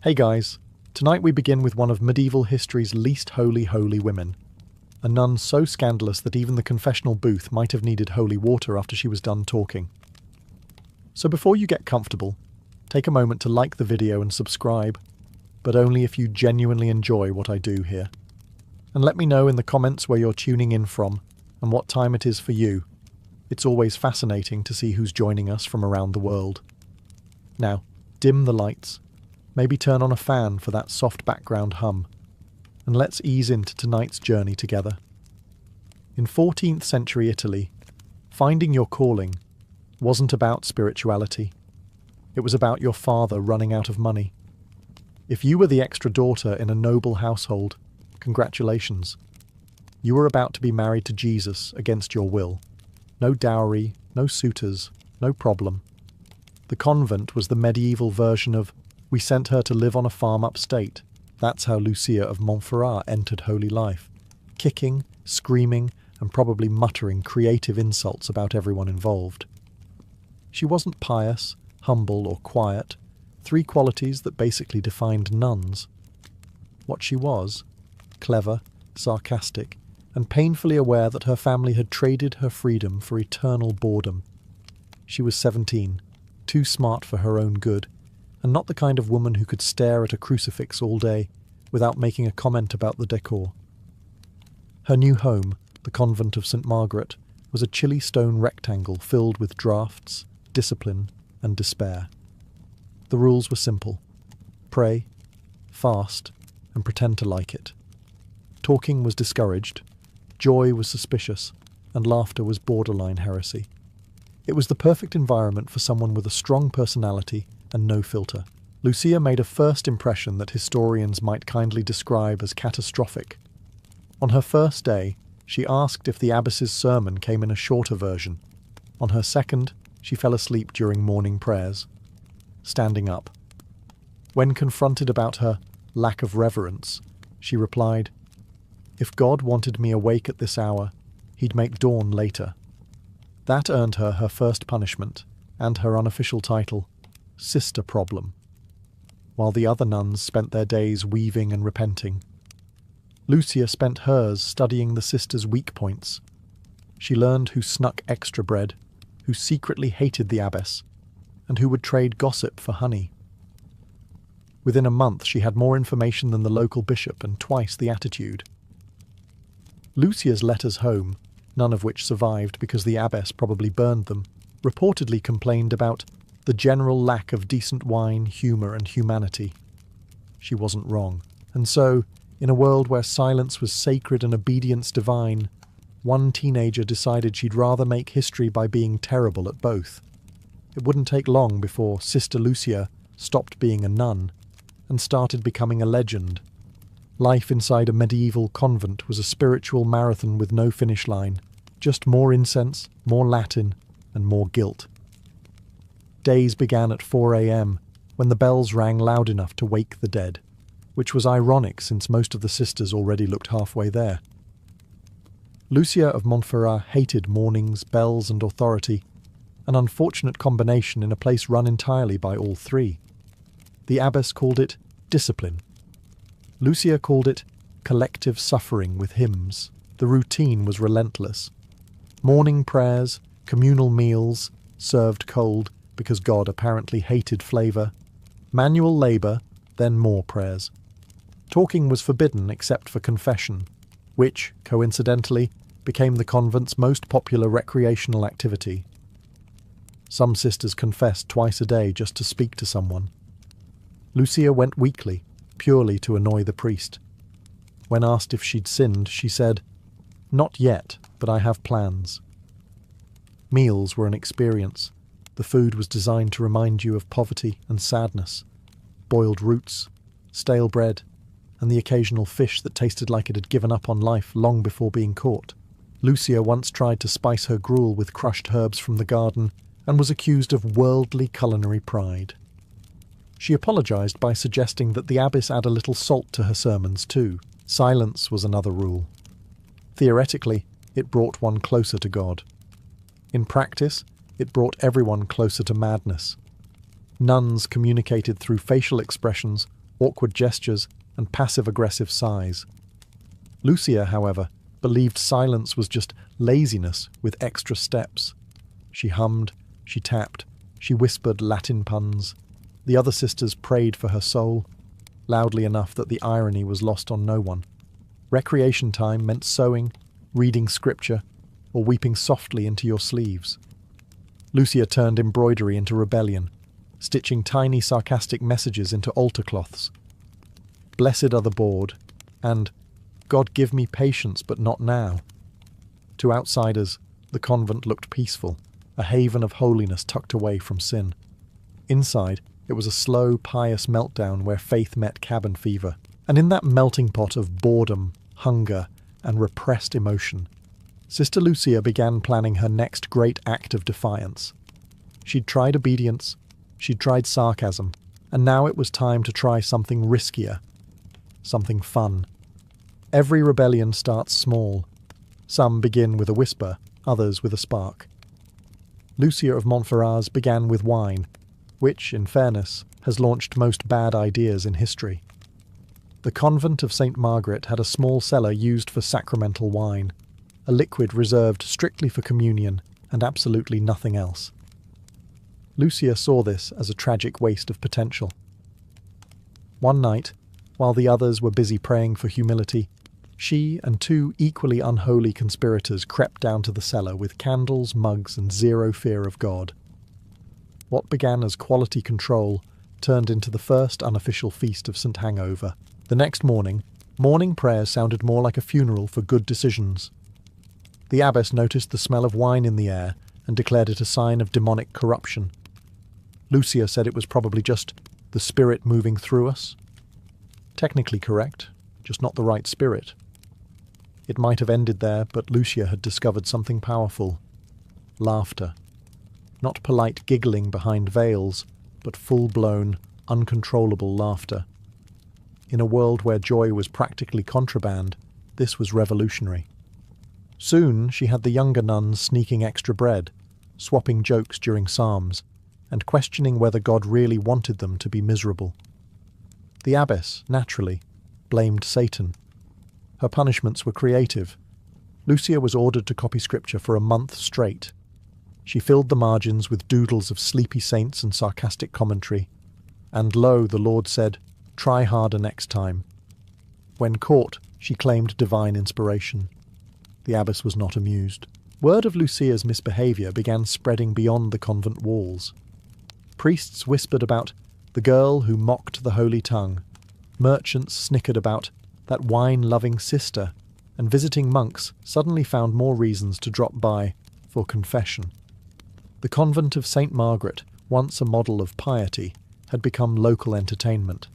Hey guys, tonight we begin with one of medieval history's least holy women. A nun so scandalous that even the confessional booth might have needed holy water after she was done talking. So before you get comfortable, take a moment to like the video and subscribe, but only if you genuinely enjoy what I do here. And let me know in the comments where you're tuning in from and what time it is for you. It's always fascinating to see who's joining us from around the world. Now, dim the lights. Maybe turn on a fan for that soft background hum, and let's ease into tonight's journey together. In 14th century Italy, finding your calling wasn't about spirituality. It was about your father running out of money. If you were the extra daughter in a noble household, congratulations. You were about to be married to Jesus against your will. No dowry, no suitors, no problem. The convent was the medieval version of "we sent her to live on a farm upstate." That's how Lucia of Montferrat entered holy life, kicking, screaming, and probably muttering creative insults about everyone involved. She wasn't pious, humble, or quiet, three qualities that basically defined nuns. What she was: clever, sarcastic, and painfully aware that her family had traded her freedom for eternal boredom. She was 17, too smart for her own good, and not the kind of woman who could stare at a crucifix all day without making a comment about the decor. Her new home, the convent of St. Margaret, was a chilly stone rectangle filled with drafts, discipline, and despair. The rules were simple: pray, fast, and pretend to like it. Talking was discouraged, joy was suspicious, and laughter was borderline heresy. It was the perfect environment for someone with a strong personality and no filter. Lucia made a first impression that historians might kindly describe as catastrophic. On her first day, she asked if the abbess's sermon came in a shorter version. On her second, she fell asleep during morning prayers, standing up. When confronted about her lack of reverence, she replied, "If God wanted me awake at this hour, he'd make dawn later." That earned her her first punishment, and her unofficial title, Sister Problem, while the other nuns spent their days weaving and repenting. Lucia spent hers studying the sisters' weak points. She learned who snuck extra bread, who secretly hated the abbess, and who would trade gossip for honey. Within a month she had more information than the local bishop and twice the attitude. Lucia's letters home, none of which survived because the abbess probably burned them, reportedly complained about the general lack of decent wine, humour, and humanity. She wasn't wrong. And so, in a world where silence was sacred and obedience divine, one teenager decided she'd rather make history by being terrible at both. It wouldn't take long before Sister Lucia stopped being a nun and started becoming a legend. Life inside a medieval convent was a spiritual marathon with no finish line, just more incense, more Latin, and more guilt. Days began at 4 a.m, when the bells rang loud enough to wake the dead, which was ironic since most of the sisters already looked halfway there. Lucia of Montferrat hated mornings, bells, and authority, an unfortunate combination in a place run entirely by all three. The abbess called it discipline. Lucia called it collective suffering with hymns. The routine was relentless. Morning prayers, communal meals, served cold, because God apparently hated flavour, manual labour, then more prayers. Talking was forbidden except for confession, which, coincidentally, became the convent's most popular recreational activity. Some sisters confessed twice a day just to speak to someone. Lucia went weekly, purely to annoy the priest. When asked if she'd sinned, she said, "Not yet, but I have plans." Meals were an experience. The food was designed to remind you of poverty and sadness. Boiled roots, stale bread, and the occasional fish that tasted like it had given up on life long before being caught. Lucia once tried to spice her gruel with crushed herbs from the garden and was accused of worldly culinary pride. She apologised by suggesting that the abbess add a little salt to her sermons too. Silence was another rule. Theoretically, it brought one closer to God. In practice, it brought everyone closer to madness. Nuns communicated through facial expressions awkward gestures, and passive-aggressive sighs. Lucia, however, believed silence was just laziness with extra steps. She hummed, she tapped, she whispered Latin puns. The other sisters prayed for her soul, loudly enough that the irony was lost on no one. Recreation time meant sewing, reading scripture, or weeping softly into your sleeves. Lucia turned embroidery into rebellion, stitching tiny sarcastic messages into altar cloths. Blessed are the bored, and God give me patience but not now. To outsiders, the convent looked peaceful, a haven of holiness tucked away from sin. Inside, it was a slow, pious meltdown where faith met cabin fever. And in that melting pot of boredom, hunger, and repressed emotion, Sister Lucia began planning her next great act of defiance. She'd tried obedience, she'd tried sarcasm, and now it was time to try something riskier, something fun. Every rebellion starts small. Some begin with a whisper, others with a spark. Lucia of Montferrat's began with wine, which, in fairness, has launched most bad ideas in history. The convent of St. Margaret had a small cellar used for sacramental wine, a liquid reserved strictly for communion and absolutely nothing else. Lucia saw this as a tragic waste of potential. One night, while the others were busy praying for humility, she and two equally unholy conspirators crept down to the cellar with candles, mugs, and zero fear of God. What began as quality control turned into the first unofficial feast of St. Hangover. The next morning, morning prayers sounded more like a funeral for good decisions. The abbess noticed the smell of wine in the air and declared it a sign of demonic corruption. Lucia said it was probably just the spirit moving through us. Technically correct, just not the right spirit. It might have ended there, but Lucia had discovered something powerful. Laughter. Not polite giggling behind veils, but full-blown, uncontrollable laughter. In a world where joy was practically contraband, this was revolutionary. Soon she had the younger nuns sneaking extra bread, swapping jokes during psalms, and questioning whether God really wanted them to be miserable. The abbess, naturally, blamed Satan. Her punishments were creative. Lucia was ordered to copy scripture for a month straight. She filled the margins with doodles of sleepy saints and sarcastic commentary, and lo, the Lord said, "Try harder next time." When caught, she claimed divine inspiration. The abbess was not amused. Word of Lucia's misbehaviour began spreading beyond the convent walls. Priests whispered about the girl who mocked the holy tongue. Merchants snickered about that wine-loving sister, and visiting monks suddenly found more reasons to drop by for confession. The convent of St. Margaret, once a model of piety, had become local entertainment.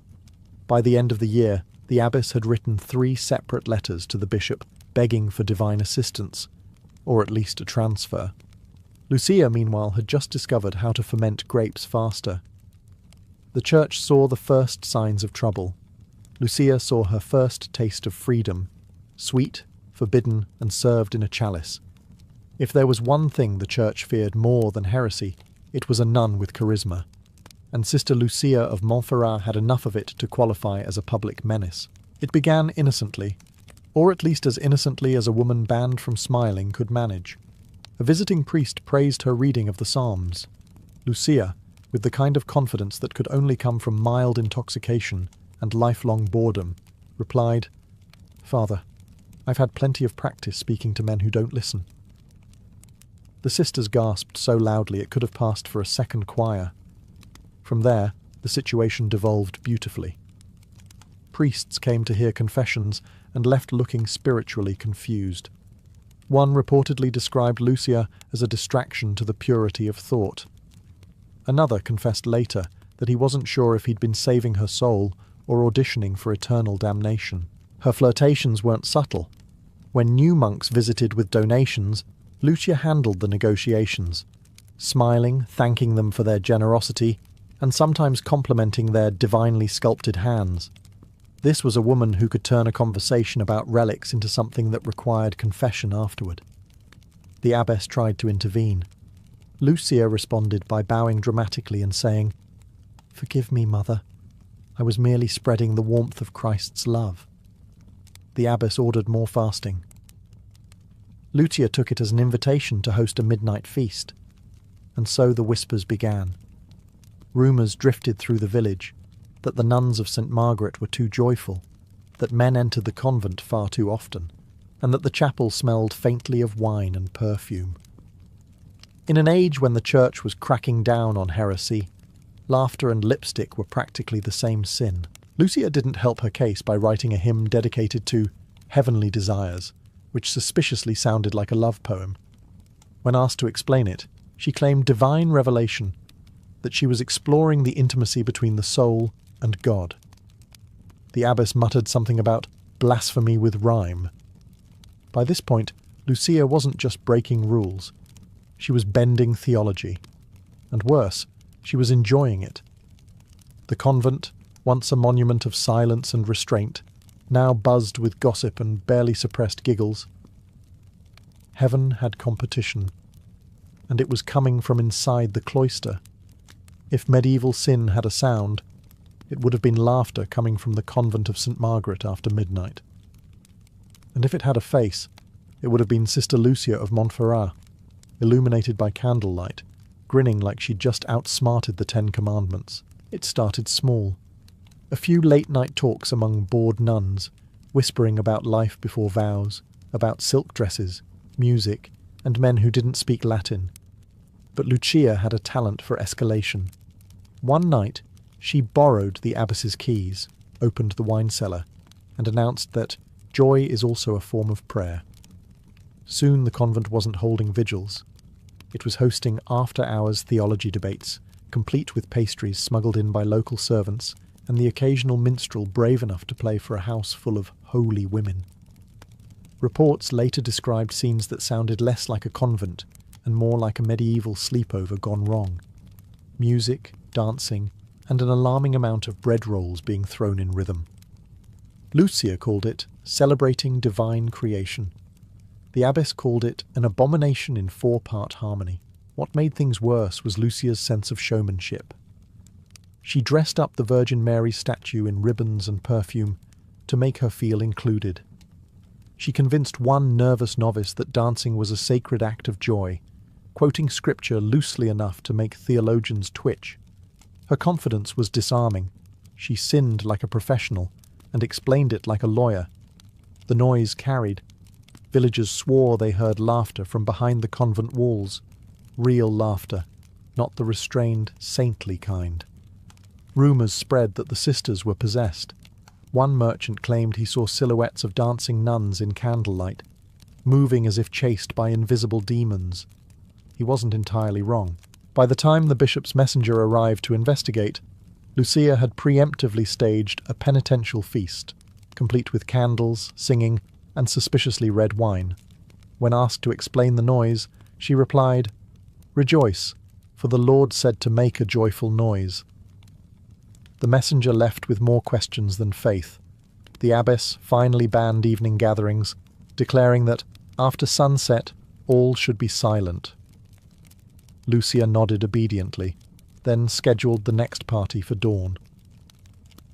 By the end of the year, the abbess had written 3 separate letters to the bishop begging for divine assistance, or at least a transfer. Lucia, meanwhile, had just discovered how to ferment grapes faster. The church saw the first signs of trouble. Lucia saw her first taste of freedom, sweet, forbidden, and served in a chalice. If there was one thing the church feared more than heresy, it was a nun with charisma. And Sister Lucia of Montferrat had enough of it to qualify as a public menace. It began innocently, or at least as innocently as a woman banned from smiling could manage. A visiting priest praised her reading of the Psalms. Lucia, with the kind of confidence that could only come from mild intoxication and lifelong boredom, replied, "Father, I've had plenty of practice speaking to men who don't listen." The sisters gasped so loudly it could have passed for a second choir. From there, the situation devolved beautifully. Priests came to hear confessions and left looking spiritually confused. One reportedly described Lucia as a distraction to the purity of thought. Another confessed later that he wasn't sure if he'd been saving her soul or auditioning for eternal damnation. Her flirtations weren't subtle. When new monks visited with donations, Lucia handled the negotiations, smiling, thanking them for their generosity, and sometimes complimenting their divinely sculpted hands. This was a woman who could turn a conversation about relics into something that required confession afterward. The abbess tried to intervene. Lucia responded by bowing dramatically and saying, "Forgive me, Mother. I was merely spreading the warmth of Christ's love. The abbess ordered more fasting. Lucia took it as an invitation to host a midnight feast, and so the whispers began. Rumours drifted through the village that the nuns of St. Margaret were too joyful, that men entered the convent far too often, and that the chapel smelled faintly of wine and perfume. In an age when the church was cracking down on heresy, laughter and lipstick were practically the same sin. Lucia didn't help her case by writing a hymn dedicated to heavenly desires, which suspiciously sounded like a love poem. When asked to explain it, she claimed divine revelation, that she was exploring the intimacy between the soul and God. The abbess muttered something about blasphemy with rhyme. By this point, Lucia wasn't just breaking rules. She was bending theology. And worse, she was enjoying it. The convent, once a monument of silence and restraint, now buzzed with gossip and barely suppressed giggles. Heaven had competition, and it was coming from inside the cloister. If medieval sin had a sound, it would have been laughter coming from the convent of St. Margaret after midnight. And if it had a face, it would have been Sister Lucia of Montferrat, illuminated by candlelight, grinning like she'd just outsmarted the 10 Commandments. It started small. A few late-night talks among bored nuns, whispering about life before vows, about silk dresses, music, and men who didn't speak Latin. But Lucia had a talent for escalation. One night, she borrowed the abbess's keys, opened the wine cellar, and announced that joy is also a form of prayer. Soon the convent wasn't holding vigils. It was hosting after-hours theology debates, complete with pastries smuggled in by local servants and the occasional minstrel brave enough to play for a house full of holy women. Reports later described scenes that sounded less like a convent and more like a medieval sleepover gone wrong. Music, dancing, and an alarming amount of bread rolls being thrown in rhythm. Lucia called it celebrating divine creation. The abbess called it an abomination in 4-part harmony. What made things worse was Lucia's sense of showmanship. She dressed up the Virgin Mary statue in ribbons and perfume to make her feel included. She convinced one nervous novice that dancing was a sacred act of joy, quoting scripture loosely enough to make theologians twitch. Her confidence was disarming. She sinned like a professional and explained it like a lawyer. The noise carried. Villagers swore they heard laughter from behind the convent walls. Real laughter, not the restrained, saintly kind. Rumours spread that the sisters were possessed. One merchant claimed he saw silhouettes of dancing nuns in candlelight, moving as if chased by invisible demons. He wasn't entirely wrong. By the time the bishop's messenger arrived to investigate, Lucia had preemptively staged a penitential feast, complete with candles, singing, and suspiciously red wine. When asked to explain the noise, she replied, "Rejoice, for the Lord said to make a joyful noise." The messenger left with more questions than faith. The abbess finally banned evening gatherings, declaring that, after sunset, all should be silent. Lucia nodded obediently, then scheduled the next party for dawn.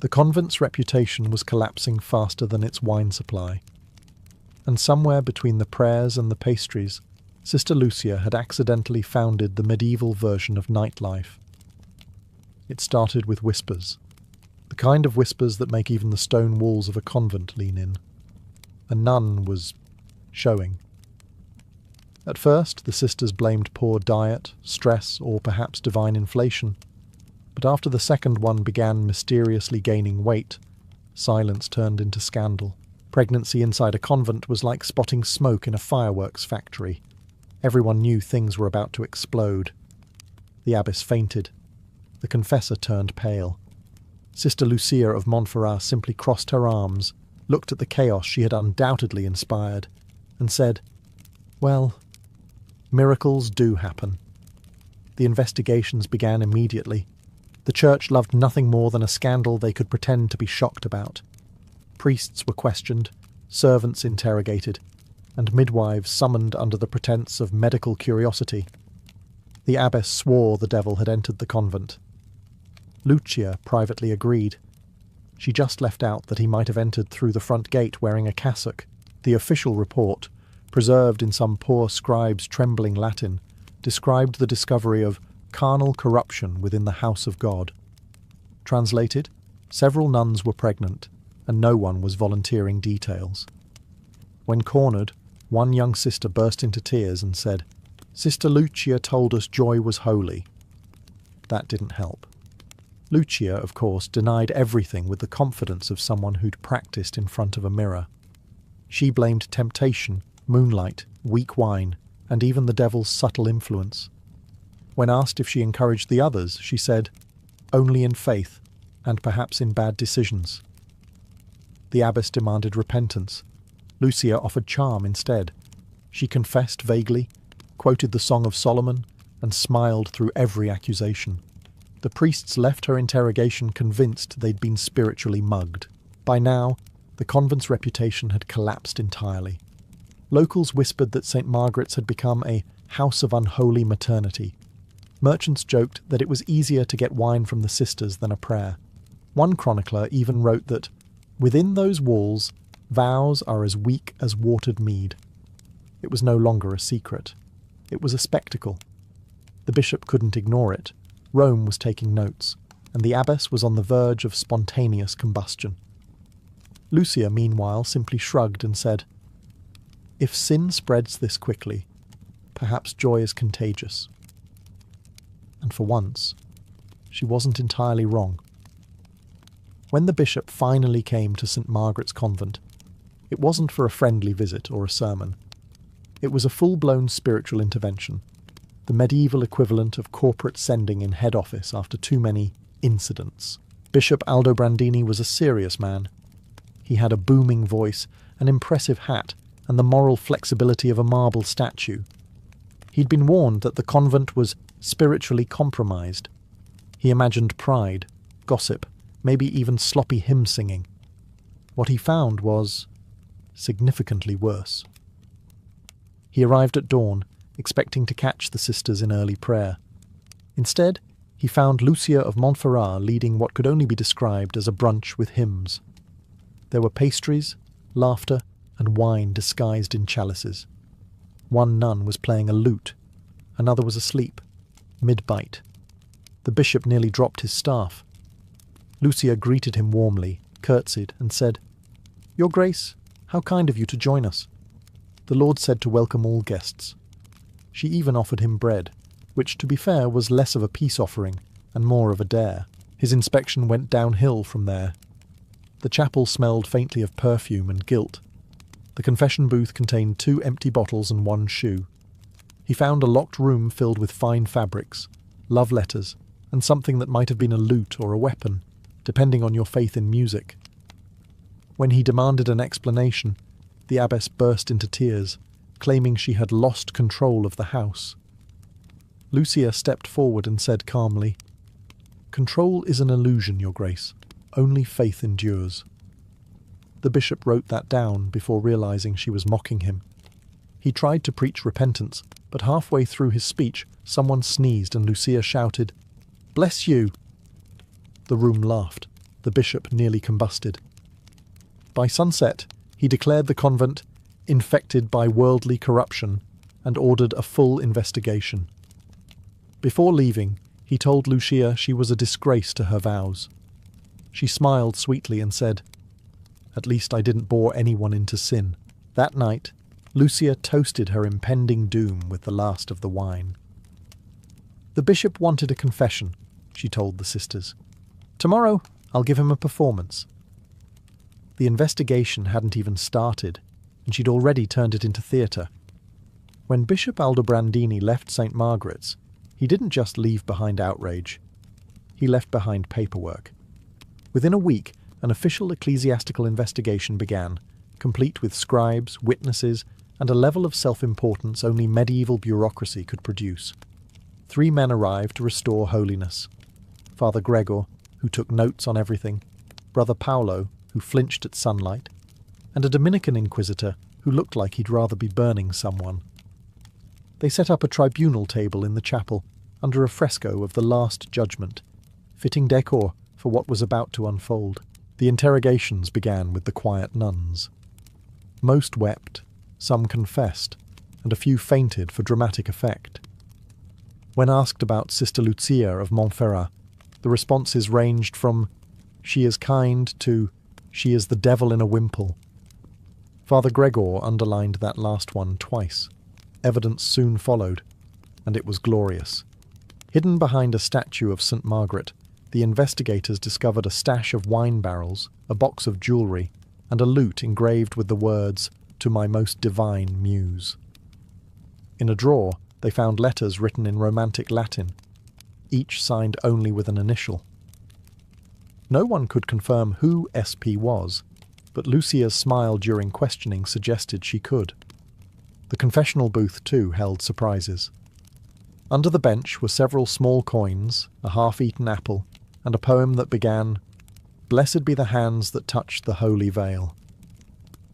The convent's reputation was collapsing faster than its wine supply. And somewhere between the prayers and the pastries, Sister Lucia had accidentally founded the medieval version of nightlife. It started with whispers, the kind of whispers that make even the stone walls of a convent lean in. A nun was showing. At first, the sisters blamed poor diet, stress, or perhaps divine inflation. But after the second one began mysteriously gaining weight, silence turned into scandal. Pregnancy inside a convent was like spotting smoke in a fireworks factory. Everyone knew things were about to explode. The abbess fainted. The confessor turned pale. Sister Lucia of Montferrat simply crossed her arms, looked at the chaos she had undoubtedly inspired, and said, "Well, miracles do happen." The investigations began immediately. The church loved nothing more than a scandal they could pretend to be shocked about. Priests were questioned, servants interrogated, and midwives summoned under the pretense of medical curiosity. The abbess swore the devil had entered the convent. Lucia privately agreed, She just left out that he might have entered through the front gate wearing a cassock. The official report, preserved in some poor scribe's trembling Latin, described the discovery of carnal corruption within the house of God. Translated, several nuns were pregnant, and no one was volunteering details. When cornered, one young sister burst into tears and said, "Sister Lucia told us joy was holy." That didn't help. Lucia, of course, denied everything with the confidence of someone who'd practiced in front of a mirror. She blamed temptation, moonlight, weak wine, and even the devil's subtle influence. When asked if she encouraged the others, she said, "Only in faith, and perhaps in bad decisions." The abbess demanded repentance. Lucia offered charm instead. She confessed vaguely, quoted the Song of Solomon, and smiled through every accusation. The priests left her interrogation convinced they'd been spiritually mugged. By now, the convent's reputation had collapsed entirely. Locals whispered that St. Margaret's had become a house of unholy maternity. Merchants joked that it was easier to get wine from the sisters than a prayer. One chronicler even wrote that, "Within those walls, vows are as weak as watered mead." It was no longer a secret. It was a spectacle. The bishop couldn't ignore it. Rome was taking notes, and the abbess was on the verge of spontaneous combustion. Lucia, meanwhile, simply shrugged and said, "If sin spreads this quickly, perhaps joy is contagious." And for once, she wasn't entirely wrong. When the bishop finally came to St. Margaret's convent, it wasn't for a friendly visit or a sermon. It was a full-blown spiritual intervention, the medieval equivalent of corporate sending in head office after too many incidents. Bishop Aldobrandini was a serious man. He had a booming voice, an impressive hat, and the moral flexibility of a marble statue. He'd been warned that the convent was spiritually compromised. He imagined pride, gossip, maybe even sloppy hymn singing. What he found was significantly worse. He arrived at dawn, expecting to catch the sisters in early prayer. Instead, he found Lucia of Montferrat leading what could only be described as a brunch with hymns. There were pastries, laughter, and wine disguised in chalices. One nun was playing a lute, another was asleep, mid-bite. The bishop nearly dropped his staff. Lucia greeted him warmly, curtsied, and said, "Your Grace, how kind of you to join us." The Lord said to welcome all guests. She even offered him bread, which, to be fair, was less of a peace offering and more of a dare. His inspection went downhill from there. The chapel smelled faintly of perfume and guilt. The confession booth contained 2 empty bottles and 1 shoe. He found a locked room filled with fine fabrics, love letters, and something that might have been a lute or a weapon, depending on your faith in music. When he demanded an explanation, the abbess burst into tears, claiming she had lost control of the house. Lucia stepped forward and said calmly, "Control is an illusion, Your Grace. Only faith endures." The bishop wrote that down before realizing she was mocking him. He tried to preach repentance, but halfway through his speech, someone sneezed and Lucia shouted, "Bless you!" The room laughed. The bishop nearly combusted. By sunset, he declared the convent infected by worldly corruption and ordered a full investigation. Before leaving, he told Lucia she was a disgrace to her vows. She smiled sweetly and said, "At least I didn't bore anyone into sin." That night, Lucia toasted her impending doom with the last of the wine. The bishop wanted a confession, she told the sisters. "Tomorrow, I'll give him a performance." The investigation hadn't even started, and she'd already turned it into theatre. When Bishop Aldobrandini left St. Margaret's, he didn't just leave behind outrage. He left behind paperwork. Within a week, an official ecclesiastical investigation began, complete with scribes, witnesses, and a level of self-importance only medieval bureaucracy could produce. 3 men arrived to restore holiness. Father Gregor, who took notes on everything, Brother Paolo, who flinched at sunlight, and a Dominican inquisitor who looked like he'd rather be burning someone. They set up a tribunal table in the chapel under a fresco of the Last Judgment, fitting decor for what was about to unfold. The interrogations began with the quiet nuns. Most wept, some confessed, and a few fainted for dramatic effect. When asked about Sister Lucia of Montferrat, the responses ranged from "she is kind" to "she is the devil in a wimple." Father Gregor underlined that last one twice. Evidence soon followed, and it was glorious. Hidden behind a statue of St. Margaret, the investigators discovered a stash of wine barrels, a box of jewellery, and a lute engraved with the words, "To my most divine muse." In a drawer, they found letters written in Romantic Latin, each signed only with an initial. No one could confirm who SP was, but Lucia's smile during questioning suggested she could. The confessional booth, too, held surprises. Under the bench were several small coins, a half-eaten apple, and a poem that began, "Blessed be the hands that touched the holy veil."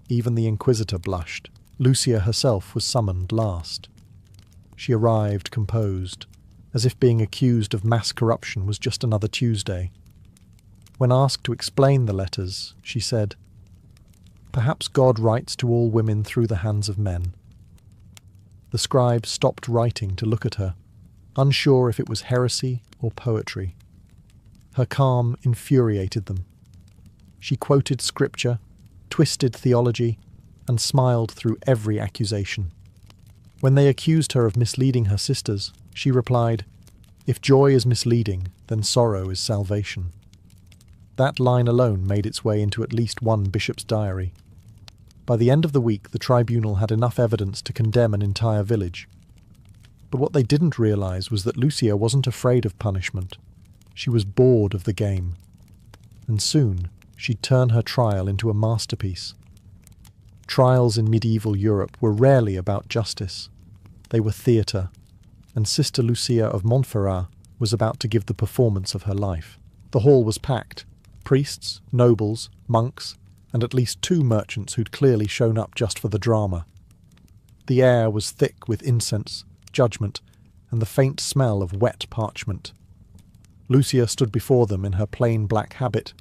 Even the Inquisitor blushed. Lucia herself was summoned last. She arrived composed, as if being accused of mass corruption was just another Tuesday. When asked to explain the letters, she said, "Perhaps God writes to all women through the hands of men." The scribe stopped writing to look at her, unsure if it was heresy or poetry. Her calm infuriated them. She quoted scripture, twisted theology, and smiled through every accusation. When they accused her of misleading her sisters, she replied, "If joy is misleading, then sorrow is salvation." That line alone made its way into at least one bishop's diary. By the end of the week, the tribunal had enough evidence to condemn an entire village. But what they didn't realize was that Lucia wasn't afraid of punishment. She was bored of the game. And soon, she'd turn her trial into a masterpiece. Trials in medieval Europe were rarely about justice. They were theatre, and Sister Lucia of Montferrat was about to give the performance of her life. The hall was packed. Priests, nobles, monks, and at least 2 merchants who'd clearly shown up just for the drama. The air was thick with incense, judgment, and the faint smell of wet parchment. Lucia stood before them in her plain black habit,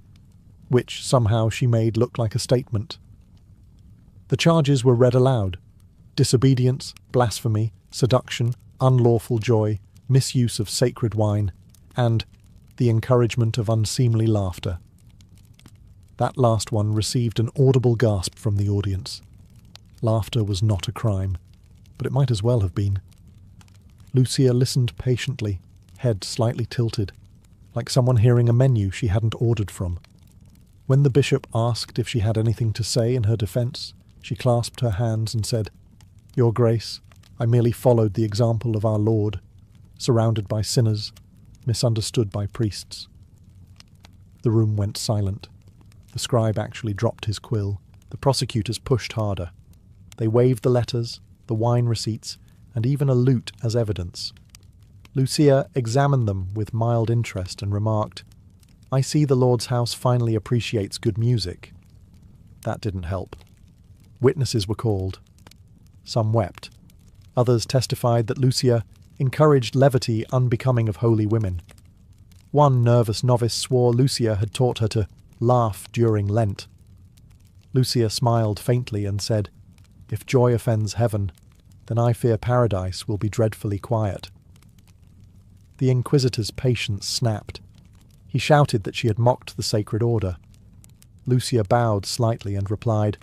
which somehow she made look like a statement. The charges were read aloud: disobedience, blasphemy, seduction, unlawful joy, misuse of sacred wine, and the encouragement of unseemly laughter. That last one received an audible gasp from the audience. Laughter was not a crime, but it might as well have been. Lucia listened patiently, head slightly tilted, like someone hearing a menu she hadn't ordered from. When the bishop asked if she had anything to say in her defence, she clasped her hands and said, "Your Grace, I merely followed the example of our Lord, surrounded by sinners, misunderstood by priests." The room went silent. The scribe actually dropped his quill. The prosecutors pushed harder. They waved the letters, the wine receipts, and even a lute as evidence. Lucia examined them with mild interest and remarked, "I see the Lord's house finally appreciates good music." That didn't help. Witnesses were called. Some wept. Others testified that Lucia encouraged levity unbecoming of holy women. One nervous novice swore Lucia had taught her to laugh during Lent. Lucia smiled faintly and said, "If joy offends heaven, then I fear paradise will be dreadfully quiet." The Inquisitor's patience snapped. He shouted that she had mocked the sacred order. Lucia bowed slightly and replied,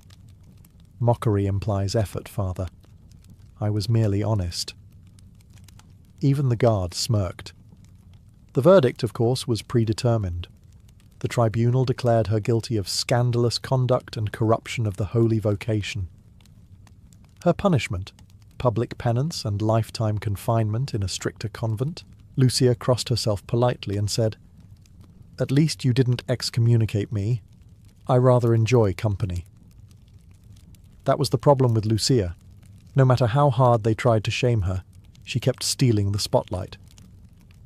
"Mockery implies effort, Father. I was merely honest." Even the guard smirked. The verdict, of course, was predetermined. The tribunal declared her guilty of scandalous conduct and corruption of the holy vocation. Her punishment, public penance and lifetime confinement in a stricter convent. Lucia crossed herself politely and said, "At least you didn't excommunicate me. I rather enjoy company." That was the problem with Lucia. No matter how hard they tried to shame her, she kept stealing the spotlight.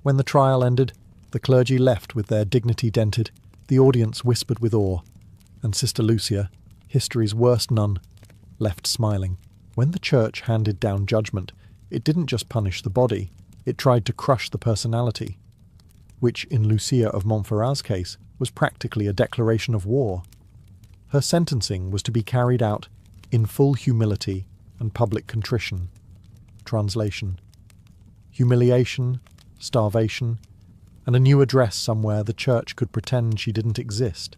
When the trial ended, the clergy left with their dignity dented, the audience whispered with awe, and Sister Lucia, history's worst nun, left smiling. When the church handed down judgment, it didn't just punish the body, it tried to crush the personality. which in Lucia of Montferrat's case was practically a declaration of war. Her sentencing was to be carried out in full humility and public contrition. Translation: humiliation, starvation, and a new address somewhere the church could pretend she didn't exist.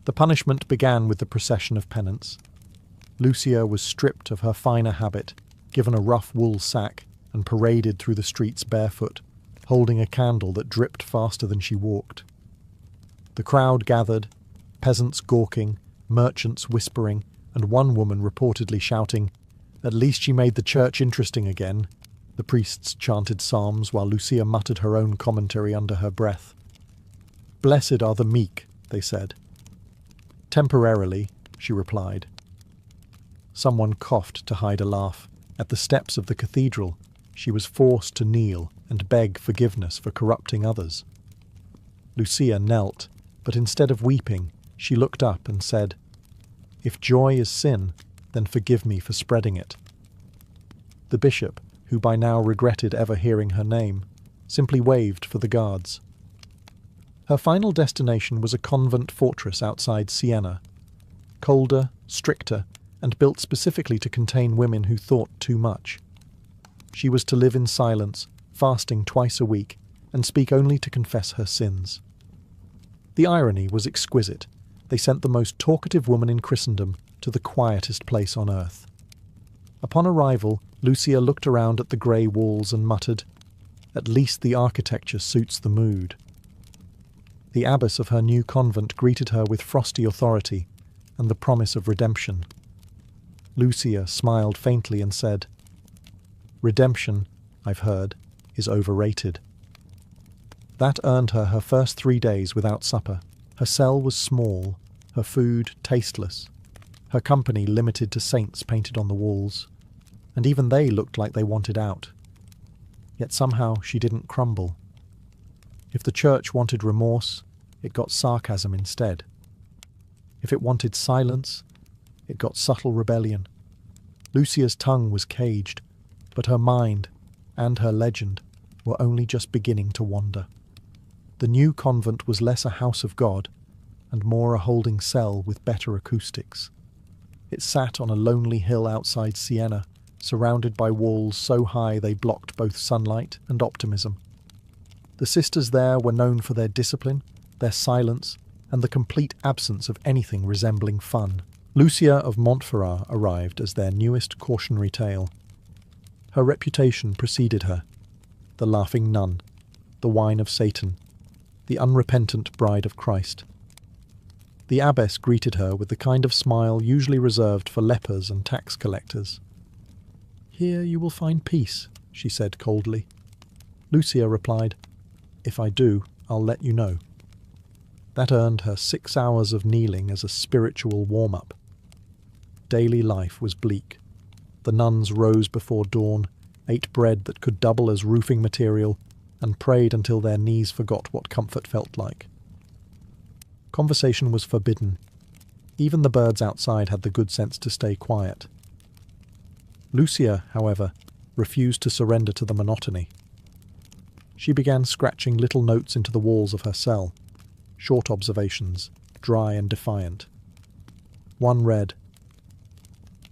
The punishment began with the procession of penance. Lucia was stripped of her finer habit, given a rough wool sack, and paraded through the streets barefoot, holding a candle that dripped faster than she walked. The crowd gathered, peasants gawking, merchants whispering, and one woman reportedly shouting, "At least she made the church interesting again." The priests chanted psalms while Lucia muttered her own commentary under her breath. "Blessed are the meek," they said. "Temporarily," she replied. Someone coughed to hide a laugh. At the steps of the cathedral, she was forced to kneel and beg forgiveness for corrupting others. Lucia knelt, but instead of weeping, she looked up and said, "If joy is sin, then forgive me for spreading it." The bishop, who by now regretted ever hearing her name, simply waved for the guards. Her final destination was a convent fortress outside Siena, colder, stricter, and built specifically to contain women who thought too much. She was to live in silence, fasting twice a week, and speak only to confess her sins. The irony was exquisite. They sent the most talkative woman in Christendom to the quietest place on earth. Upon arrival, Lucia looked around at the grey walls and muttered, "At least the architecture suits the mood." The abbess of her new convent greeted her with frosty authority and the promise of redemption. Lucia smiled faintly and said, "Redemption, I've heard, is overrated." That earned her her first 3 days without supper. Her cell was small, her food tasteless, her company limited to saints painted on the walls, and even they looked like they wanted out. Yet somehow she didn't crumble. If the church wanted remorse, it got sarcasm instead. If it wanted silence, it got subtle rebellion. Lucia's tongue was caged, but her mind and her legend were only just beginning to wander. The new convent was less a house of God and more a holding cell with better acoustics. It sat on a lonely hill outside Siena, surrounded by walls so high they blocked both sunlight and optimism. The sisters there were known for their discipline, their silence, and the complete absence of anything resembling fun. Lucia of Montferrat arrived as their newest cautionary tale. Her reputation preceded her: the laughing nun, the wine of Satan, the unrepentant bride of Christ. The abbess greeted her with the kind of smile usually reserved for lepers and tax collectors. "Here you will find peace," she said coldly. Lucia replied, "If I do, I'll let you know." That earned her 6 hours of kneeling as a spiritual warm-up. Daily life was bleak. The nuns rose before dawn, ate bread that could double as roofing material, and prayed until their knees forgot what comfort felt like. Conversation was forbidden. Even the birds outside had the good sense to stay quiet. Lucia, however, refused to surrender to the monotony. She began scratching little notes into the walls of her cell, short observations, dry and defiant. One read,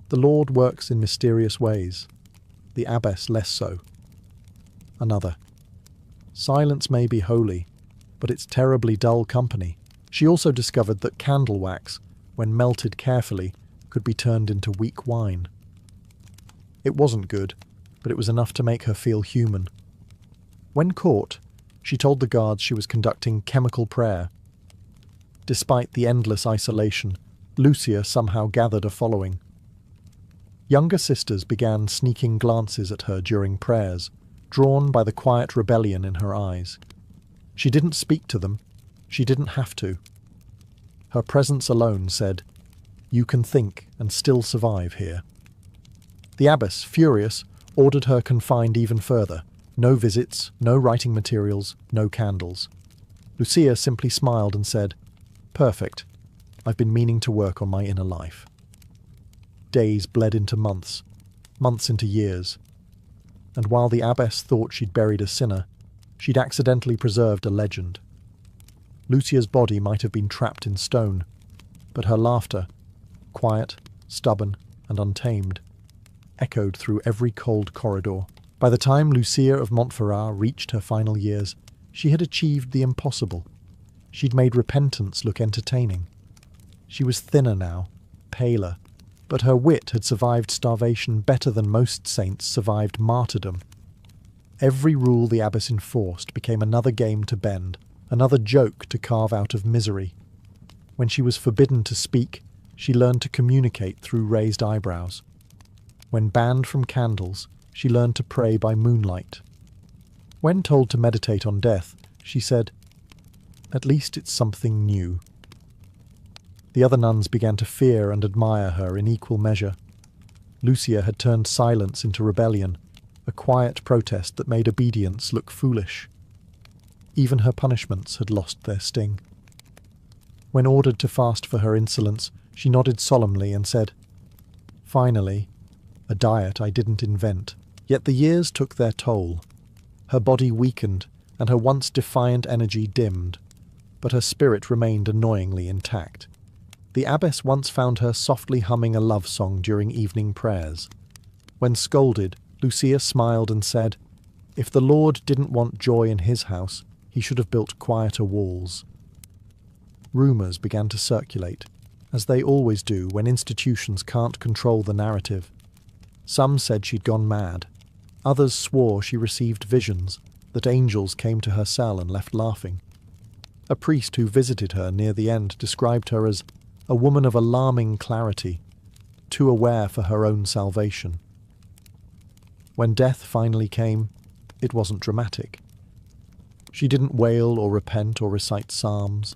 "The Lord works in mysterious ways, the abbess less so." Another, "Silence may be holy, but it's terribly dull company." She also discovered that candle wax, when melted carefully, could be turned into weak wine. It wasn't good, but it was enough to make her feel human. When caught, she told the guards she was conducting chemical prayer. Despite the endless isolation, Lucia somehow gathered a following. Younger sisters began sneaking glances at her during prayers, drawn by the quiet rebellion in her eyes. She didn't speak to them. She didn't have to. Her presence alone said, "You can think and still survive here." The abbess, furious, ordered her confined even further. No visits, no writing materials, no candles. Lucia simply smiled and said, "Perfect. I've been meaning to work on my inner life." Days bled into months, months into years. And while the abbess thought she'd buried a sinner, She'd accidentally preserved a legend. Lucia's body might have been trapped in stone, but her laughter, quiet, stubborn, and untamed, echoed through every cold corridor. By the time Lucia of Montferrat reached her final years, she had achieved the impossible. She'd made repentance look entertaining. She was thinner now, paler, but her wit had survived starvation better than most saints survived martyrdom. Every rule the abbess enforced became another game to bend, another joke to carve out of misery. When she was forbidden to speak, she learned to communicate through raised eyebrows. When banned from candles, she learned to pray by moonlight. When told to meditate on death, she said, "At least it's something new." The other nuns began to fear and admire her in equal measure. Lucia had turned silence into rebellion, a quiet protest that made obedience look foolish. Even her punishments had lost their sting. When ordered to fast for her insolence, she nodded solemnly and said, "Finally, a diet I didn't invent." Yet the years took their toll. Her body weakened, and her once defiant energy dimmed, but her spirit remained annoyingly intact. The abbess once found her softly humming a love song during evening prayers. When scolded, Lucia smiled and said, "If the Lord didn't want joy in his house, he should have built quieter walls." Rumours began to circulate, as they always do when institutions can't control the narrative. Some said she'd gone mad. Others swore she received visions, that angels came to her cell and left laughing. A priest who visited her near the end described her as a woman of alarming clarity, too aware for her own salvation. When death finally came, it wasn't dramatic. She didn't wail or repent or recite psalms.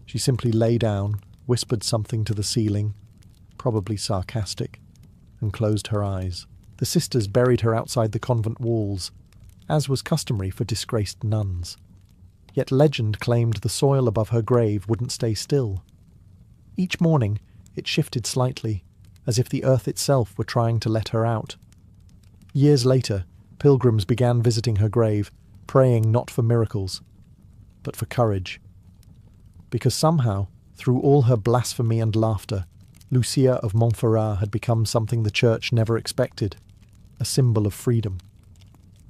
She simply lay down, whispered something to the ceiling, probably sarcastic, and closed her eyes. The sisters buried her outside the convent walls, as was customary for disgraced nuns. Yet legend claimed the soil above her grave wouldn't stay still. Each morning it shifted slightly, as if the earth itself were trying to let her out. Years later, pilgrims began visiting her grave, praying not for miracles, but for courage. Because somehow, through all her blasphemy and laughter, Lucia of Montferrat had become something the Church never expected, a symbol of freedom.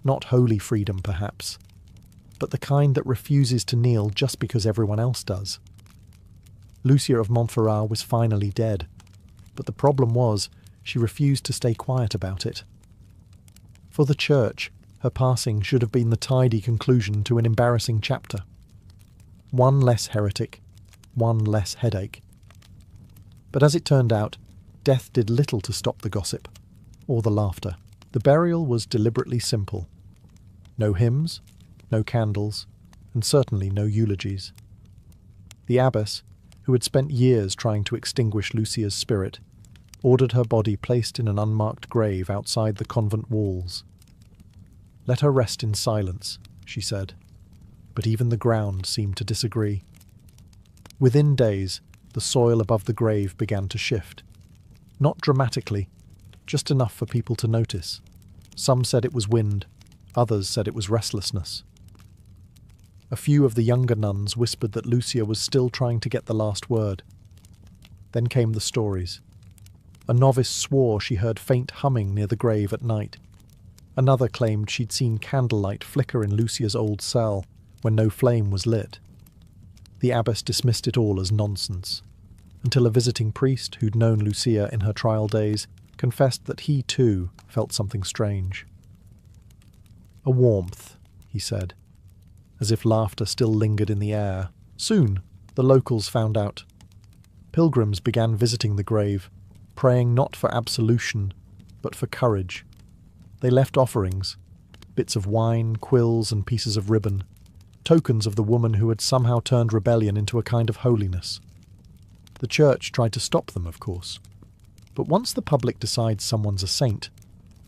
Not holy freedom, perhaps, but the kind that refuses to kneel just because everyone else does. Lucia of Montferrat was finally dead, but the problem was she refused to stay quiet about it. For the Church, her passing should have been the tidy conclusion to an embarrassing chapter. One less heretic, one less headache. But as it turned out, death did little to stop the gossip, or the laughter. The burial was deliberately simple. No hymns, no candles, and certainly no eulogies. The abbess, who had spent years trying to extinguish Lucia's spirit, ordered her body placed in an unmarked grave outside the convent walls. "Let her rest in silence," she said, but even the ground seemed to disagree. Within days, the soil above the grave began to shift. Not dramatically, just enough for people to notice. Some said it was wind, others said it was restlessness. A few of the younger nuns whispered that Lucia was still trying to get the last word. Then came the stories. A novice swore she heard faint humming near the grave at night. Another claimed she'd seen candlelight flicker in Lucia's old cell when no flame was lit. The abbess dismissed it all as nonsense, until a visiting priest who'd known Lucia in her trial days confessed that he too felt something strange. "A warmth," he said, as if laughter still lingered in the air. Soon, the locals found out. Pilgrims began visiting the grave, praying not for absolution, but for courage. They left offerings, bits of wine, quills, and pieces of ribbon, tokens of the woman who had somehow turned rebellion into a kind of holiness. The Church tried to stop them, of course. But once the public decides someone's a saint,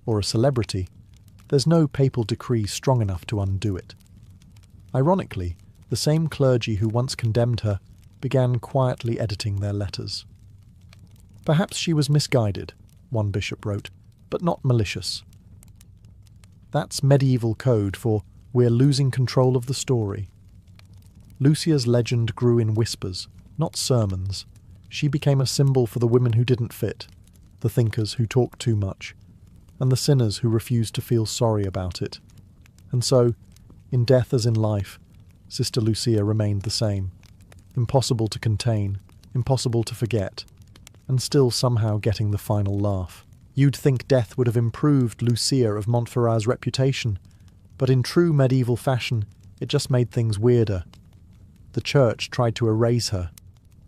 or a celebrity, there's no papal decree strong enough to undo it. Ironically, the same clergy who once condemned her began quietly editing their letters. Perhaps she was misguided, one bishop wrote, but not malicious. That's medieval code for We're losing control of the story. Lucia's legend grew in whispers, not sermons. She became a symbol for the women who didn't fit, the thinkers who talked too much, and the sinners who refused to feel sorry about it. And so, in death as in life, Sister Lucia remained the same. Impossible to contain, impossible to forget, and still somehow getting the final laugh. You'd think death would have improved Lucia of Montferrat's reputation, but in true medieval fashion, it just made things weirder. The church tried to erase her.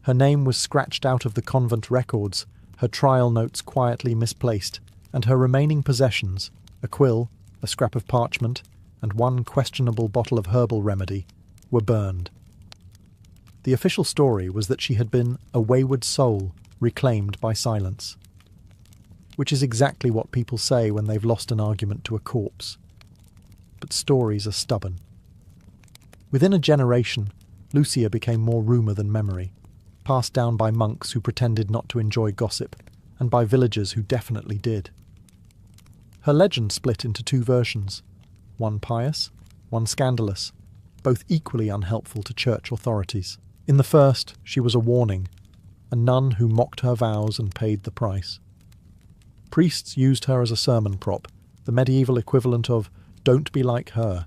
Her name was scratched out of the convent records, her trial notes quietly misplaced, and her remaining possessions, a quill, a scrap of parchment, and one questionable bottle of herbal remedy, were burned. The official story was that she had been a wayward soul reclaimed by silence, which is exactly what people say when they've lost an argument to a corpse. But stories are stubborn. Within a generation, Lucia became more rumour than memory, passed down by monks who pretended not to enjoy gossip, and by villagers who definitely did. Her legend split into two versions, one pious, one scandalous, both equally unhelpful to church authorities. In the first, she was a warning, a nun who mocked her vows and paid the price. Priests used her as a sermon prop, the medieval equivalent of "don't be like her."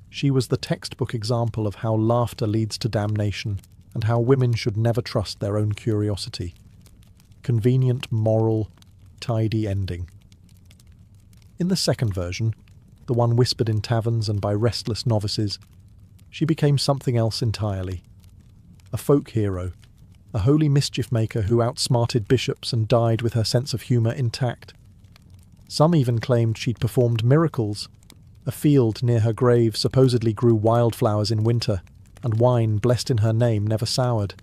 She was the textbook example of how laughter leads to damnation, and how women should never trust their own curiosity. Convenient, moral, tidy ending. In the second version, the one whispered in taverns and by restless novices, she became something else entirely. A folk hero, a holy mischief maker who outsmarted bishops and died with her sense of humour intact. Some even claimed she'd performed miracles. A field near her grave supposedly grew wildflowers in winter, and wine blessed in her name never soured.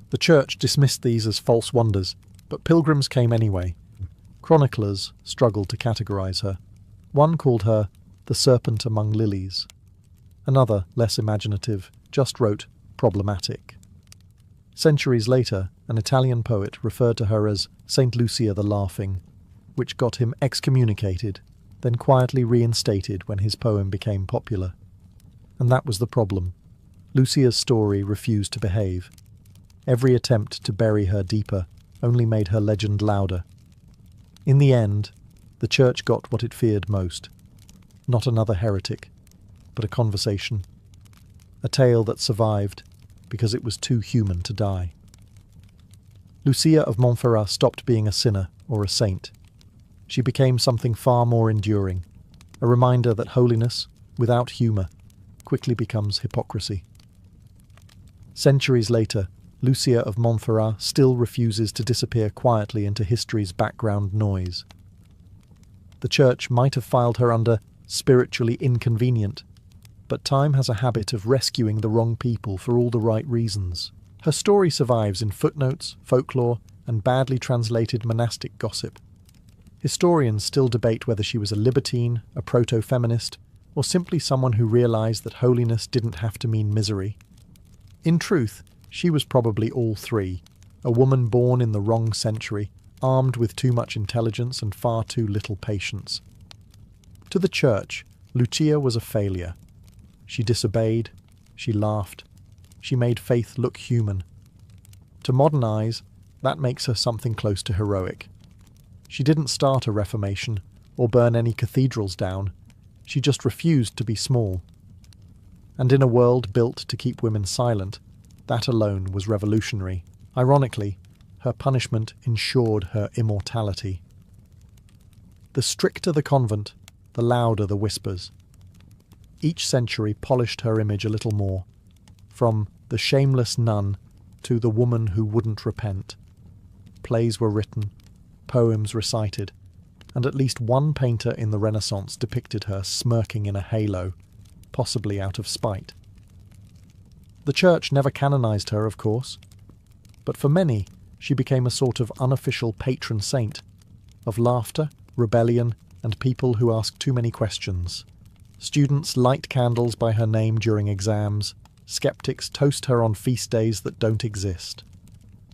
The church dismissed these as false wonders, but pilgrims came anyway. Chroniclers struggled to categorise her. One called her the serpent among lilies. Another, less imaginative, just wrote problematic. Centuries later, an Italian poet referred to her as Saint Lucia the Laughing, which got him excommunicated, then quietly reinstated when his poem became popular. And that was the problem. Lucia's story refused to behave. Every attempt to bury her deeper only made her legend louder. In the end, the church got what it feared most. Not another heretic, but a conversation. A tale that survived because it was too human to die. Lucia of Montferrat stopped being a sinner or a saint. She became something far more enduring, a reminder that holiness, without humour, quickly becomes hypocrisy. Centuries later, Lucia of Montferrat still refuses to disappear quietly into history's background noise. The church might have filed her under spiritually inconvenient, but time has a habit of rescuing the wrong people for all the right reasons. Her story survives in footnotes, folklore, and badly translated monastic gossip. Historians still debate whether she was a libertine, a proto-feminist, or simply someone who realised that holiness didn't have to mean misery. In truth, she was probably all three, a woman born in the wrong century, armed with too much intelligence and far too little patience. To the church, Lucia was a failure. She disobeyed, she laughed, she made faith look human. To modern eyes, that makes her something close to heroic. She didn't start a reformation or burn any cathedrals down, she just refused to be small. And in a world built to keep women silent, that alone was revolutionary. Ironically, her punishment ensured her immortality. The stricter the convent, the louder the whispers. Each century polished her image a little more, from the shameless nun to the woman who wouldn't repent. Plays were written, poems recited, and at least one painter in the Renaissance depicted her smirking in a halo, possibly out of spite. The church never canonized her, of course, but for many she became a sort of unofficial patron saint of laughter, rebellion, and people who ask too many questions. Students light candles by her name during exams, skeptics toast her on feast days that don't exist.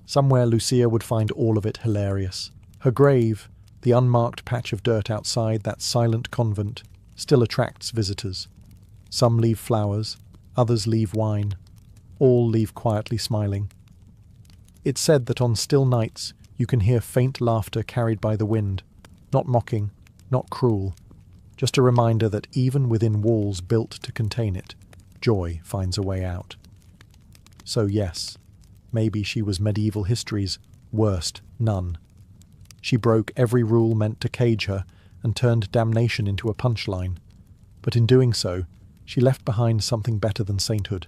Somewhere Lucia would find all of it hilarious. Her grave, the unmarked patch of dirt outside that silent convent, still attracts visitors. Some leave flowers, others leave wine, all leave quietly smiling. It's said that on still nights you can hear faint laughter carried by the wind, not mocking, not cruel, just a reminder that even within walls built to contain it, joy finds a way out. So yes, maybe she was medieval history's worst nun. She broke every rule meant to cage her and turned damnation into a punchline. But in doing so, she left behind something better than sainthood.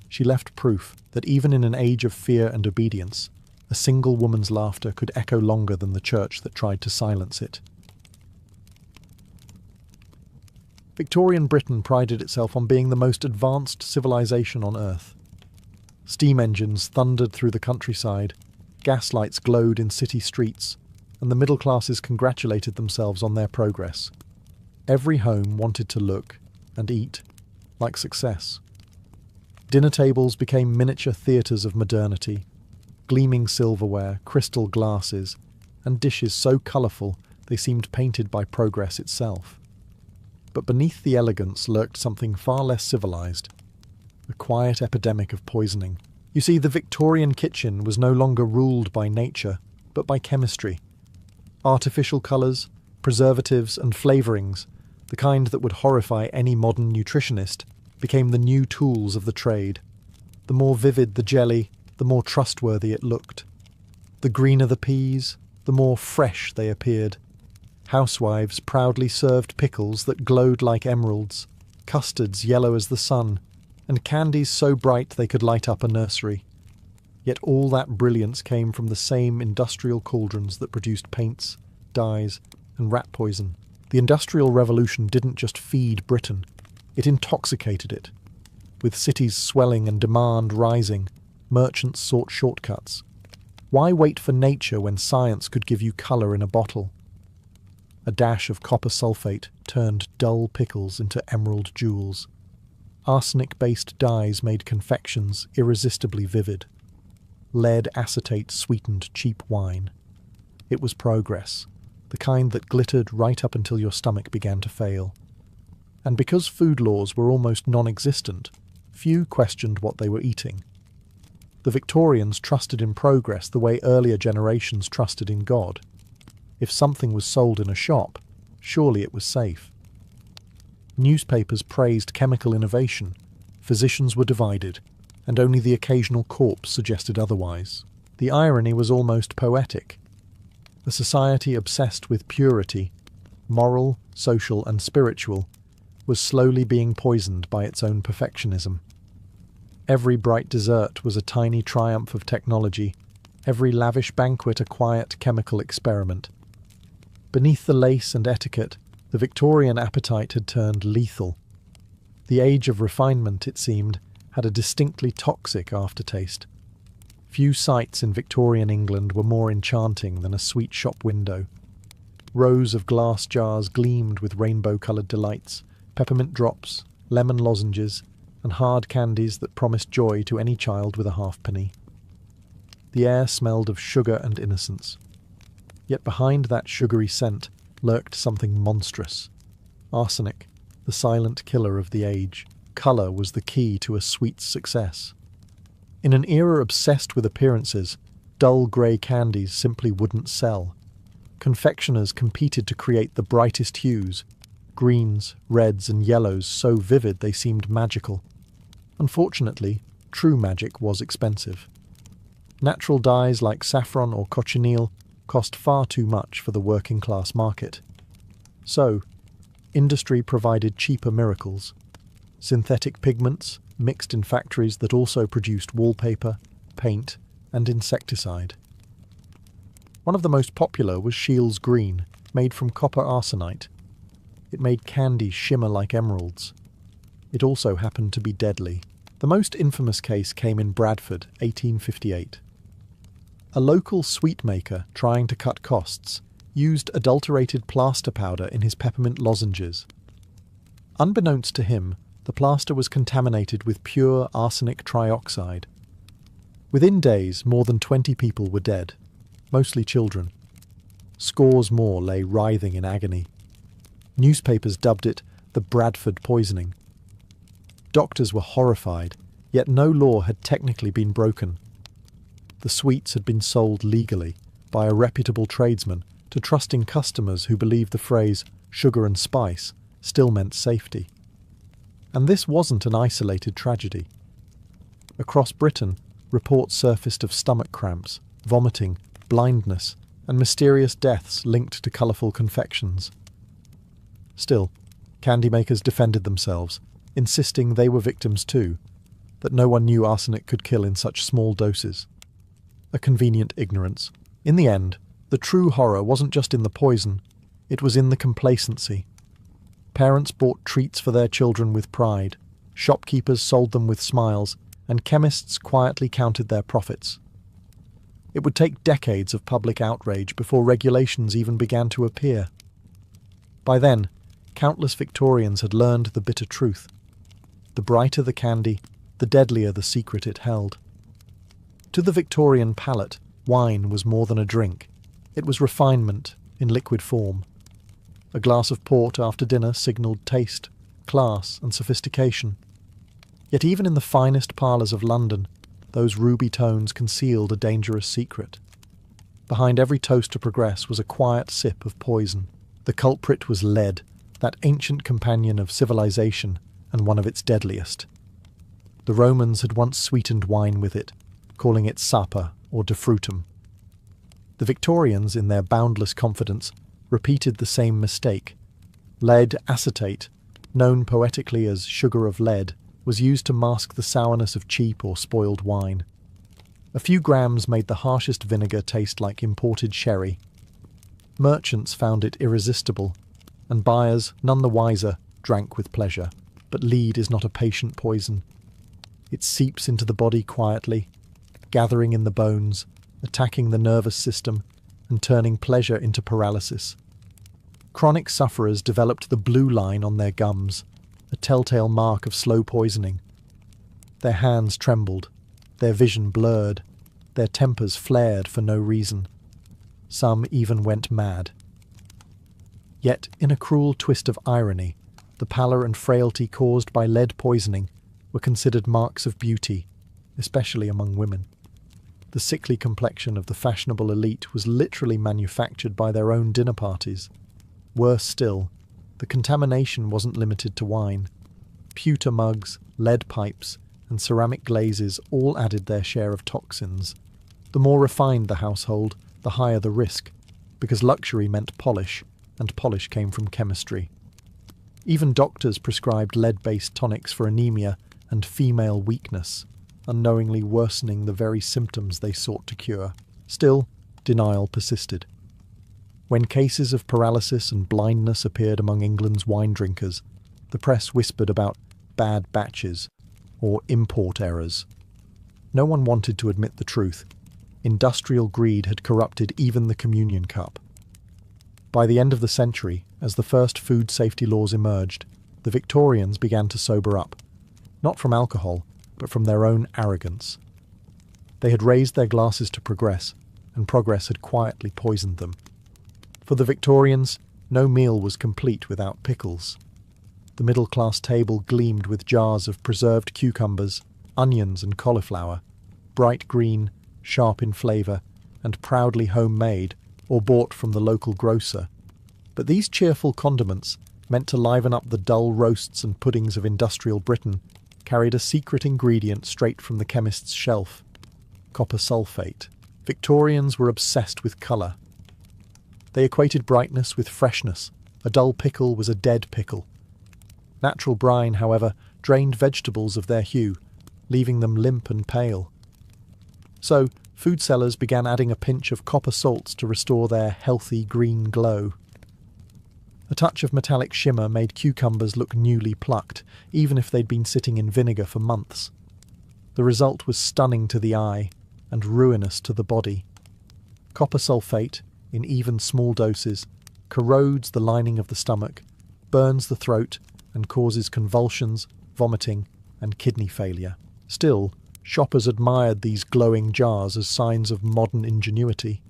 She left proof that even in an age of fear and obedience, a single woman's laughter could echo longer than the church that tried to silence it. Victorian Britain prided itself on being the most advanced civilization on Earth. Steam engines thundered through the countryside, gaslights glowed in city streets, and the middle classes congratulated themselves on their progress. Every home wanted to look and eat like success. Dinner tables became miniature theatres of modernity, gleaming silverware, crystal glasses, and dishes so colourful they seemed painted by progress itself. But beneath the elegance lurked something far less civilised, a quiet epidemic of poisoning. You see, the Victorian kitchen was no longer ruled by nature, but by chemistry. Artificial colours, preservatives and flavourings, the kind that would horrify any modern nutritionist, became the new tools of the trade. The more vivid the jelly, the more trustworthy it looked. The greener the peas, the more fresh they appeared. Housewives proudly served pickles that glowed like emeralds, custards yellow as the sun, and candies so bright they could light up a nursery. Yet all that brilliance came from the same industrial cauldrons that produced paints, dyes, and rat poison. The Industrial Revolution didn't just feed Britain, it intoxicated it. With cities swelling and demand rising, merchants sought shortcuts. Why wait for nature when science could give you colour in a bottle? A dash of copper sulfate turned dull pickles into emerald jewels. Arsenic-based dyes made confections irresistibly vivid. Lead acetate sweetened cheap wine. It was progress, the kind that glittered right up until your stomach began to fail. And because food laws were almost non-existent, few questioned what they were eating. The Victorians trusted in progress the way earlier generations trusted in God. If something was sold in a shop, surely it was safe. Newspapers praised chemical innovation, physicians were divided, and only the occasional corpse suggested otherwise. The irony was almost poetic. A society obsessed with purity, moral, social, and spiritual, was slowly being poisoned by its own perfectionism. Every bright dessert was a tiny triumph of technology, every lavish banquet a quiet chemical experiment. Beneath the lace and etiquette, the Victorian appetite had turned lethal. The age of refinement, it seemed, had a distinctly toxic aftertaste. Few sights in Victorian England were more enchanting than a sweet shop window. Rows of glass jars gleamed with rainbow-coloured delights, peppermint drops, lemon lozenges, and hard candies that promised joy to any child with a halfpenny. The air smelled of sugar and innocence. Yet behind that sugary scent lurked something monstrous. Arsenic, the silent killer of the age. Colour was the key to a sweet's success. In an era obsessed with appearances, dull grey candies simply wouldn't sell. Confectioners competed to create the brightest hues, greens, reds and yellows so vivid they seemed magical. Unfortunately, true magic was expensive. Natural dyes like saffron or cochineal cost far too much for the working-class market. So, industry provided cheaper miracles. Synthetic pigments, mixed in factories that also produced wallpaper, paint, and insecticide. One of the most popular was Shields Green, made from copper arsenite. It made candy shimmer like emeralds. It also happened to be deadly. The most infamous case came in Bradford, 1858. A local sweet maker, trying to cut costs, used adulterated plaster powder in his peppermint lozenges. Unbeknownst to him, the plaster was contaminated with pure arsenic trioxide. Within days, more than 20 people were dead, mostly children. Scores more lay writhing in agony. Newspapers dubbed it the Bradford poisoning. Doctors were horrified, yet no law had technically been broken. The sweets had been sold legally by a reputable tradesman to trusting customers who believed the phrase sugar and spice still meant safety. And this wasn't an isolated tragedy. Across Britain, reports surfaced of stomach cramps, vomiting, blindness, and mysterious deaths linked to colourful confections. Still, candy makers defended themselves, insisting they were victims too, that no one knew arsenic could kill in such small doses. A convenient ignorance. In the end, the true horror wasn't just in the poison, it was in the complacency. Parents bought treats for their children with pride, shopkeepers sold them with smiles, and chemists quietly counted their profits. It would take decades of public outrage before regulations even began to appear. By then, countless Victorians had learned the bitter truth. The brighter the candy, the deadlier the secret it held. To the Victorian palate, wine was more than a drink. It was refinement in liquid form. A glass of port after dinner signalled taste, class, and sophistication. Yet even in the finest parlours of London, those ruby tones concealed a dangerous secret. Behind every toast to progress was a quiet sip of poison. The culprit was lead, that ancient companion of civilization and one of its deadliest. The Romans had once sweetened wine with it, calling it sapa or de frutum. The Victorians, in their boundless confidence, repeated the same mistake. Lead acetate, known poetically as sugar of lead, was used to mask the sourness of cheap or spoiled wine. A few grams made the harshest vinegar taste like imported sherry. Merchants found it irresistible, and buyers, none the wiser, drank with pleasure. But lead is not a patient poison. It seeps into the body quietly, gathering in the bones, attacking the nervous system, and turning pleasure into paralysis. Chronic sufferers developed the blue line on their gums, a telltale mark of slow poisoning. Their hands trembled, their vision blurred, their tempers flared for no reason. Some even went mad. Yet, in a cruel twist of irony, the pallor and frailty caused by lead poisoning were considered marks of beauty, especially among women. The sickly complexion of the fashionable elite was literally manufactured by their own dinner parties. Worse still, the contamination wasn't limited to wine. Pewter mugs, lead pipes, and ceramic glazes all added their share of toxins. The more refined the household, the higher the risk, because luxury meant polish, and polish came from chemistry. Even doctors prescribed lead-based tonics for anemia and female weakness, unknowingly worsening the very symptoms they sought to cure. Still, denial persisted. When cases of paralysis and blindness appeared among England's wine drinkers, the press whispered about bad batches or import errors. No one wanted to admit the truth. Industrial greed had corrupted even the communion cup. By the end of the century, as the first food safety laws emerged, the Victorians began to sober up, not from alcohol, but from their own arrogance. They had raised their glasses to progress, and progress had quietly poisoned them. For the Victorians, no meal was complete without pickles. The middle-class table gleamed with jars of preserved cucumbers, onions and cauliflower, bright green, sharp in flavour, and proudly homemade or bought from the local grocer. But these cheerful condiments, meant to liven up the dull roasts and puddings of industrial Britain, carried a secret ingredient straight from the chemist's shelf: copper sulfate. Victorians were obsessed with colour. They equated brightness with freshness. A dull pickle was a dead pickle. Natural brine, however, drained vegetables of their hue, leaving them limp and pale. So, food sellers began adding a pinch of copper salts to restore their healthy green glow. A touch of metallic shimmer made cucumbers look newly plucked, even if they'd been sitting in vinegar for months. The result was stunning to the eye and ruinous to the body. Copper sulfate, in even small doses, corrodes the lining of the stomach, burns the throat, and causes convulsions, vomiting, and kidney failure. Still, shoppers admired these glowing jars as signs of modern ingenuity.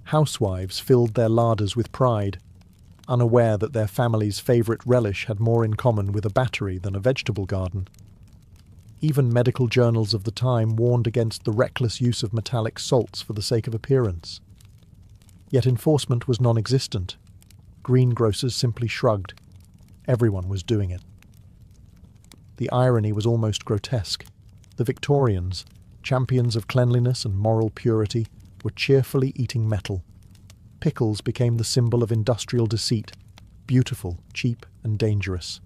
Housewives filled their larders with pride. unaware that their family's favourite relish had more in common with a battery than a vegetable garden. Even medical journals of the time warned against the reckless use of metallic salts for the sake of appearance. Yet enforcement was non-existent. Greengrocers simply shrugged. Everyone was doing it. The irony was almost grotesque. The Victorians, champions of cleanliness and moral purity, were cheerfully eating metal. Pickles became the symbol of industrial deceit, beautiful, cheap, and dangerous.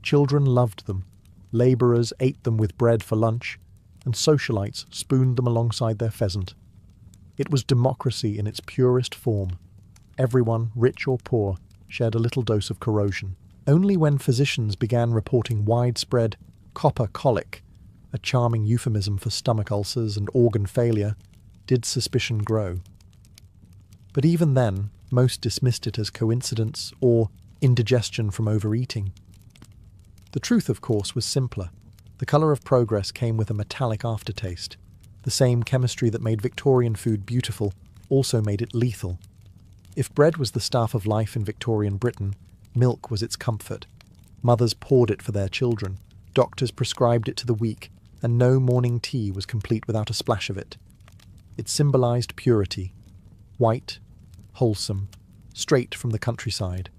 Children loved them, labourers ate them with bread for lunch, and socialites spooned them alongside their pheasant. It was democracy in its purest form. Everyone, rich or poor, shared a little dose of corrosion. Only when physicians began reporting widespread copper colic, a charming euphemism for stomach ulcers and organ failure, did suspicion grow. But even then, most dismissed it as coincidence or indigestion from overeating. The truth, of course, was simpler. The colour of progress came with a metallic aftertaste. The same chemistry that made Victorian food beautiful also made it lethal. If bread was the staff of life in Victorian Britain, milk was its comfort. Mothers poured it for their children, doctors prescribed it to the weak, and no morning tea was complete without a splash of it. It symbolised purity, white, wholesome, straight from the countryside.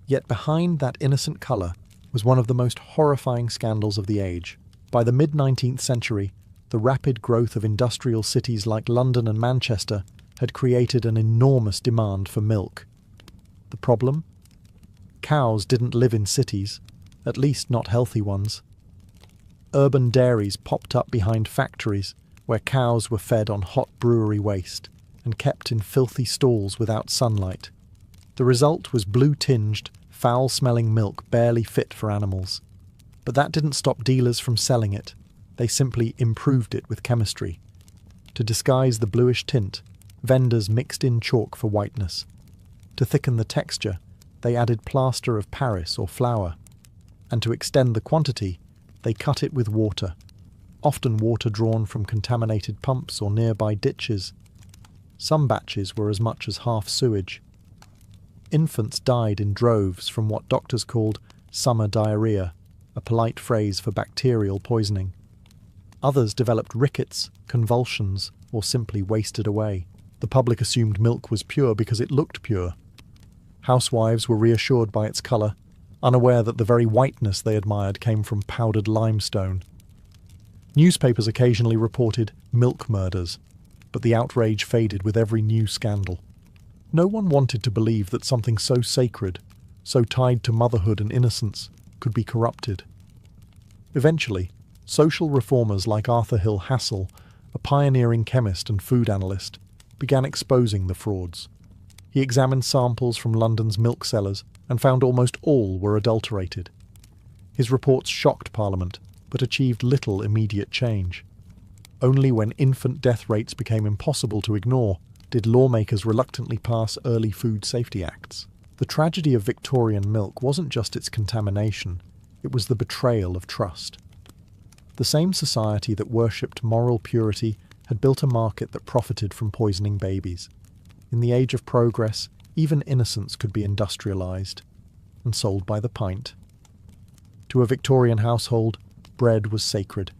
Yet behind that innocent colour was one of the most horrifying scandals of the age. By the mid-19th century, the rapid growth of industrial cities like London and Manchester had created an enormous demand for milk. The problem? Cows didn't live in cities, at least not healthy ones. Urban dairies popped up behind factories where cows were fed on hot brewery waste and kept in filthy stalls without sunlight. The result was blue-tinged, foul-smelling milk barely fit for animals. But that didn't stop dealers from selling it. They simply improved it with chemistry. To disguise the bluish tint, vendors mixed in chalk for whiteness. To thicken the texture, they added plaster of Paris or flour. And to extend the quantity, they cut it with water, often water drawn from contaminated pumps or nearby ditches. Some batches were as much as half sewage. Infants died in droves from what doctors called summer diarrhea, a polite phrase for bacterial poisoning. Others developed rickets, convulsions, or simply wasted away. The public assumed milk was pure because it looked pure. Housewives were reassured by its colour, unaware that the very whiteness they admired came from powdered limestone. Newspapers occasionally reported milk murders, but the outrage faded with every new scandal. No one wanted to believe that something so sacred, so tied to motherhood and innocence, could be corrupted. Eventually, social reformers like Arthur Hill Hassell, a pioneering chemist and food analyst, began exposing the frauds. He examined samples from London's milk cellars and found almost all were adulterated. His reports shocked Parliament, but achieved little immediate change. Only when infant death rates became impossible to ignore did lawmakers reluctantly pass early food safety acts. The tragedy of Victorian milk wasn't just its contamination, it was the betrayal of trust. The same society that worshipped moral purity had built a market that profited from poisoning babies. In the age of progress, even innocence could be industrialised and sold by the pint. To a Victorian household, bread was sacred.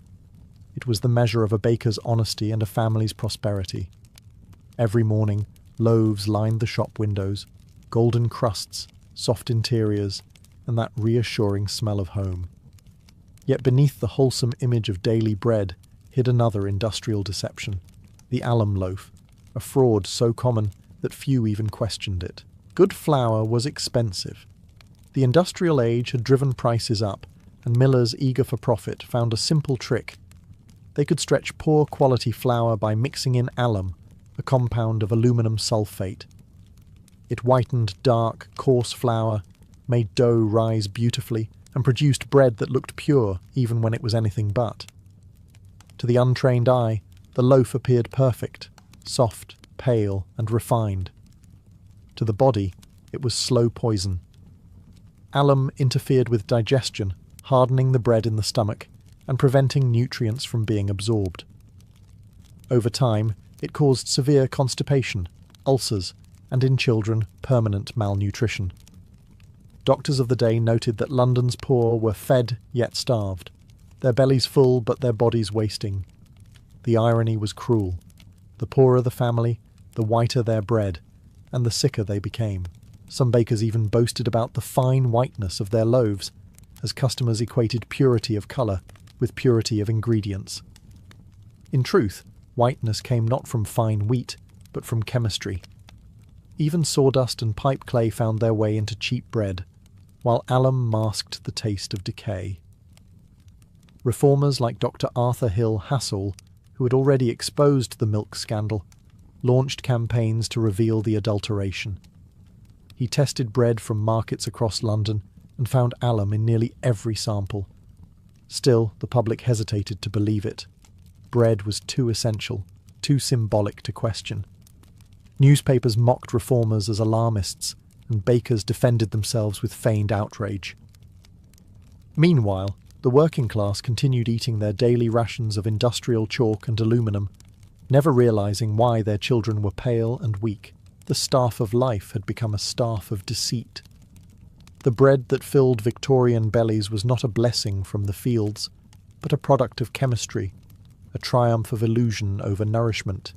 It was the measure of a baker's honesty and a family's prosperity. Every morning, loaves lined the shop windows, golden crusts, soft interiors, and that reassuring smell of home. Yet beneath the wholesome image of daily bread hid another industrial deception, the alum loaf, a fraud so common that few even questioned it. Good flour was expensive. The industrial age had driven prices up, and millers eager for profit found a simple trick. They could stretch poor quality flour by mixing in alum, a compound of aluminum sulfate. It whitened dark, coarse flour, made dough rise beautifully, and produced bread that looked pure even when it was anything but. To the untrained eye, the loaf appeared perfect, soft, pale, and refined. To the body, it was slow poison. Alum interfered with digestion, hardening the bread in the stomach and preventing nutrients from being absorbed. Over time, it caused severe constipation, ulcers, and in children, permanent malnutrition. Doctors of the day noted that London's poor were fed yet starved, their bellies full but their bodies wasting. The irony was cruel. The poorer the family, the whiter their bread, and the sicker they became. Some bakers even boasted about the fine whiteness of their loaves, as customers equated purity of colour with purity of ingredients. In truth, whiteness came not from fine wheat, but from chemistry. Even sawdust and pipe clay found their way into cheap bread, while alum masked the taste of decay. Reformers like Dr. Arthur Hill Hassall, who had already exposed the milk scandal, launched campaigns to reveal the adulteration. He tested bread from markets across London and found alum in nearly every sample. Still, the public hesitated to believe it. Bread was too essential, too symbolic to question. Newspapers mocked reformers as alarmists, and bakers defended themselves with feigned outrage. Meanwhile, the working class continued eating their daily rations of industrial chalk and aluminium, never realising why their children were pale and weak. The staff of life had become a staff of deceit. The bread that filled Victorian bellies was not a blessing from the fields, but a product of chemistry, a triumph of illusion over nourishment.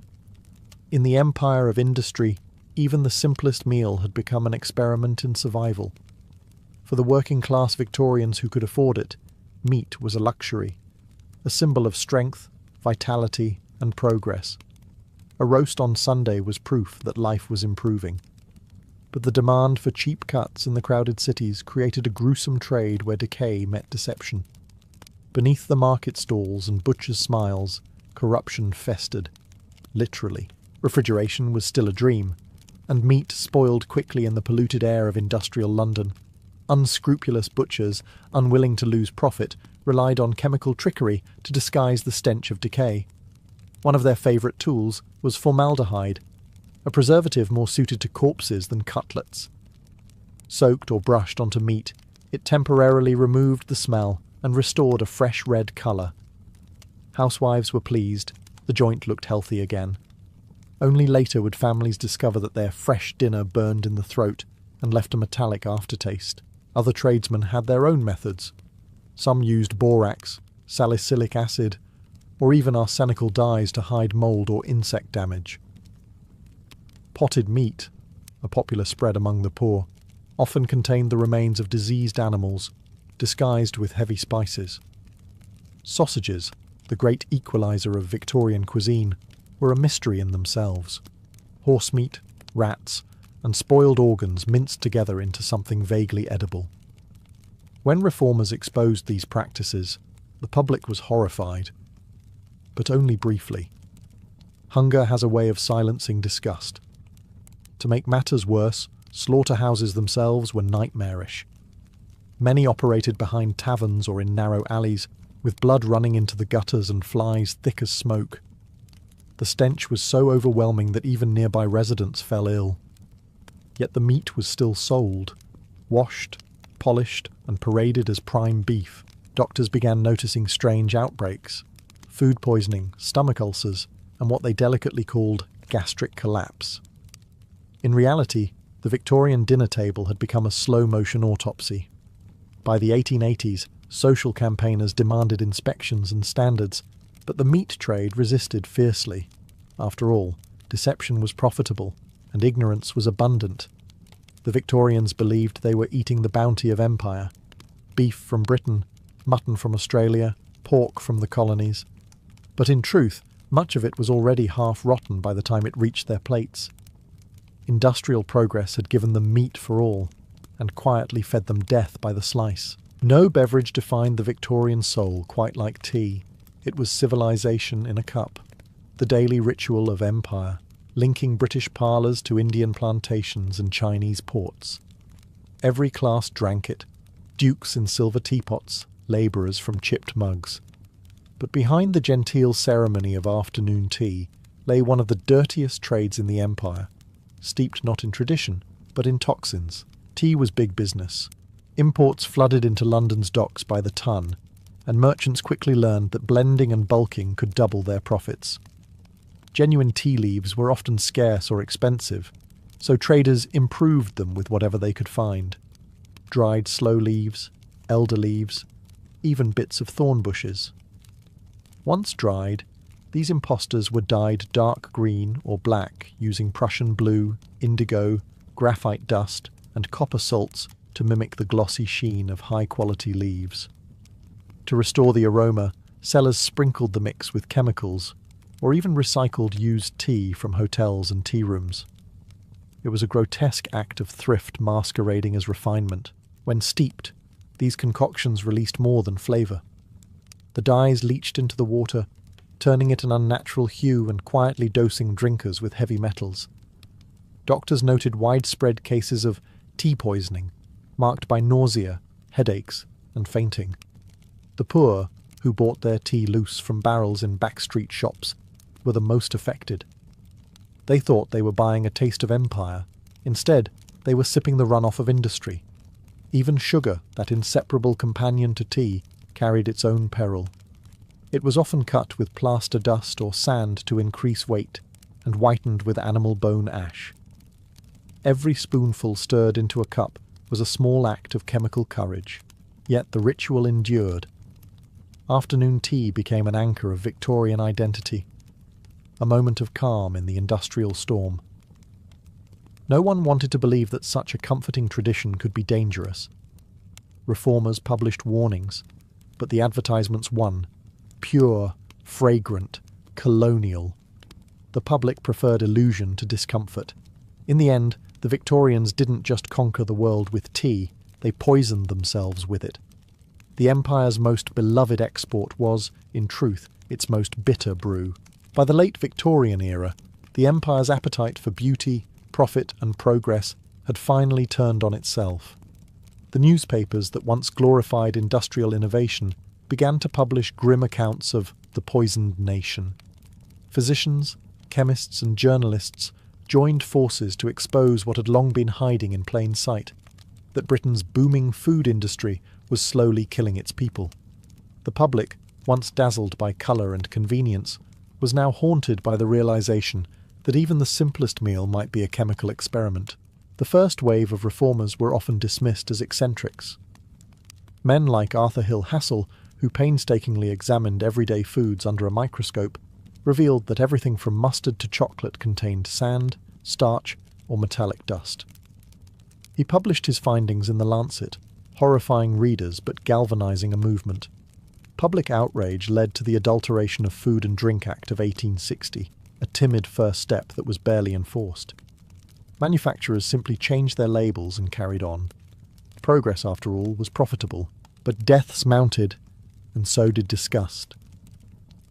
In the empire of industry, even the simplest meal had become an experiment in survival. For the working-class Victorians who could afford it, meat was a luxury, a symbol of strength, vitality, and progress. A roast on Sunday was proof that life was improving. But the demand for cheap cuts in the crowded cities created a gruesome trade where decay met deception. Beneath the market stalls and butchers' smiles, corruption festered. Literally. Refrigeration was still a dream, and meat spoiled quickly in the polluted air of industrial London. Unscrupulous butchers, unwilling to lose profit, relied on chemical trickery to disguise the stench of decay. One of their favourite tools was formaldehyde, a preservative more suited to corpses than cutlets. Soaked or brushed onto meat, it temporarily removed the smell and restored a fresh red colour. Housewives were pleased, the joint looked healthy again. Only later would families discover that their fresh dinner burned in the throat and left a metallic aftertaste. Other tradesmen had their own methods. Some used borax, salicylic acid, or even arsenical dyes to hide mould or insect damage. Potted meat, a popular spread among the poor, often contained the remains of diseased animals, disguised with heavy spices. Sausages, the great equaliser of Victorian cuisine, were a mystery in themselves. Horsemeat, rats, and spoiled organs minced together into something vaguely edible. When reformers exposed these practices, the public was horrified, but only briefly. Hunger has a way of silencing disgust. To make matters worse, slaughterhouses themselves were nightmarish. Many operated behind taverns or in narrow alleys, with blood running into the gutters and flies thick as smoke. The stench was so overwhelming that even nearby residents fell ill. Yet the meat was still sold, washed, polished, and paraded as prime beef. Doctors began noticing strange outbreaks, food poisoning, stomach ulcers, and what they delicately called gastric collapse. In reality, the Victorian dinner table had become a slow-motion autopsy. By the 1880s, social campaigners demanded inspections and standards, but the meat trade resisted fiercely. After all, deception was profitable, and ignorance was abundant. The Victorians believed they were eating the bounty of empire. Beef from Britain, mutton from Australia, pork from the colonies. But in truth, much of it was already half rotten by the time it reached their plates. Industrial progress had given them meat for all, and quietly fed them death by the slice. No beverage defined the Victorian soul quite like tea. It was civilization in a cup, the daily ritual of empire, linking British parlours to Indian plantations and Chinese ports. Every class drank it, dukes in silver teapots, labourers from chipped mugs. But behind the genteel ceremony of afternoon tea lay one of the dirtiest trades in the empire, steeped not in tradition, but in toxins. Tea was big business. Imports flooded into London's docks by the ton, and merchants quickly learned that blending and bulking could double their profits. Genuine tea leaves were often scarce or expensive, so traders improved them with whatever they could find. Dried sloe leaves, elder leaves, even bits of thorn bushes. Once dried, these impostors were dyed dark green or black using Prussian blue, indigo, graphite dust, and copper salts to mimic the glossy sheen of high-quality leaves. To restore the aroma, sellers sprinkled the mix with chemicals, or even recycled used tea from hotels and tea rooms. It was a grotesque act of thrift masquerading as refinement. When steeped, these concoctions released more than flavour. The dyes leached into the water, turning it an unnatural hue and quietly dosing drinkers with heavy metals. Doctors noted widespread cases of tea poisoning, marked by nausea, headaches, and fainting. The poor, who bought their tea loose from barrels in backstreet shops, were the most affected. They thought they were buying a taste of empire. Instead, they were sipping the runoff of industry. Even sugar, that inseparable companion to tea, carried its own peril. It was often cut with plaster dust or sand to increase weight, and whitened with animal bone ash. Every spoonful stirred into a cup was a small act of chemical courage, yet the ritual endured. Afternoon tea became an anchor of Victorian identity, a moment of calm in the industrial storm. No one wanted to believe that such a comforting tradition could be dangerous. Reformers published warnings, but the advertisements won. Pure, fragrant, colonial. The public preferred illusion to discomfort. In the end, the Victorians didn't just conquer the world with tea, they poisoned themselves with it. The empire's most beloved export was, in truth, its most bitter brew. By the late Victorian era, the empire's appetite for beauty, profit, and progress had finally turned on itself. The newspapers that once glorified industrial innovation began to publish grim accounts of the poisoned nation. Physicians, chemists, and journalists joined forces to expose what had long been hiding in plain sight, that Britain's booming food industry was slowly killing its people. The public, once dazzled by colour and convenience, was now haunted by the realization that even the simplest meal might be a chemical experiment. The first wave of reformers were often dismissed as eccentrics. Men like Arthur Hill Hassell, who painstakingly examined everyday foods under a microscope, revealed that everything from mustard to chocolate contained sand, starch, or metallic dust. He published his findings in The Lancet, horrifying readers but galvanizing a movement. Public outrage led to the Adulteration of Food and Drink Act of 1860, a timid first step that was barely enforced. Manufacturers simply changed their labels and carried on. Progress, after all, was profitable, but deaths mounted, and so did disgust.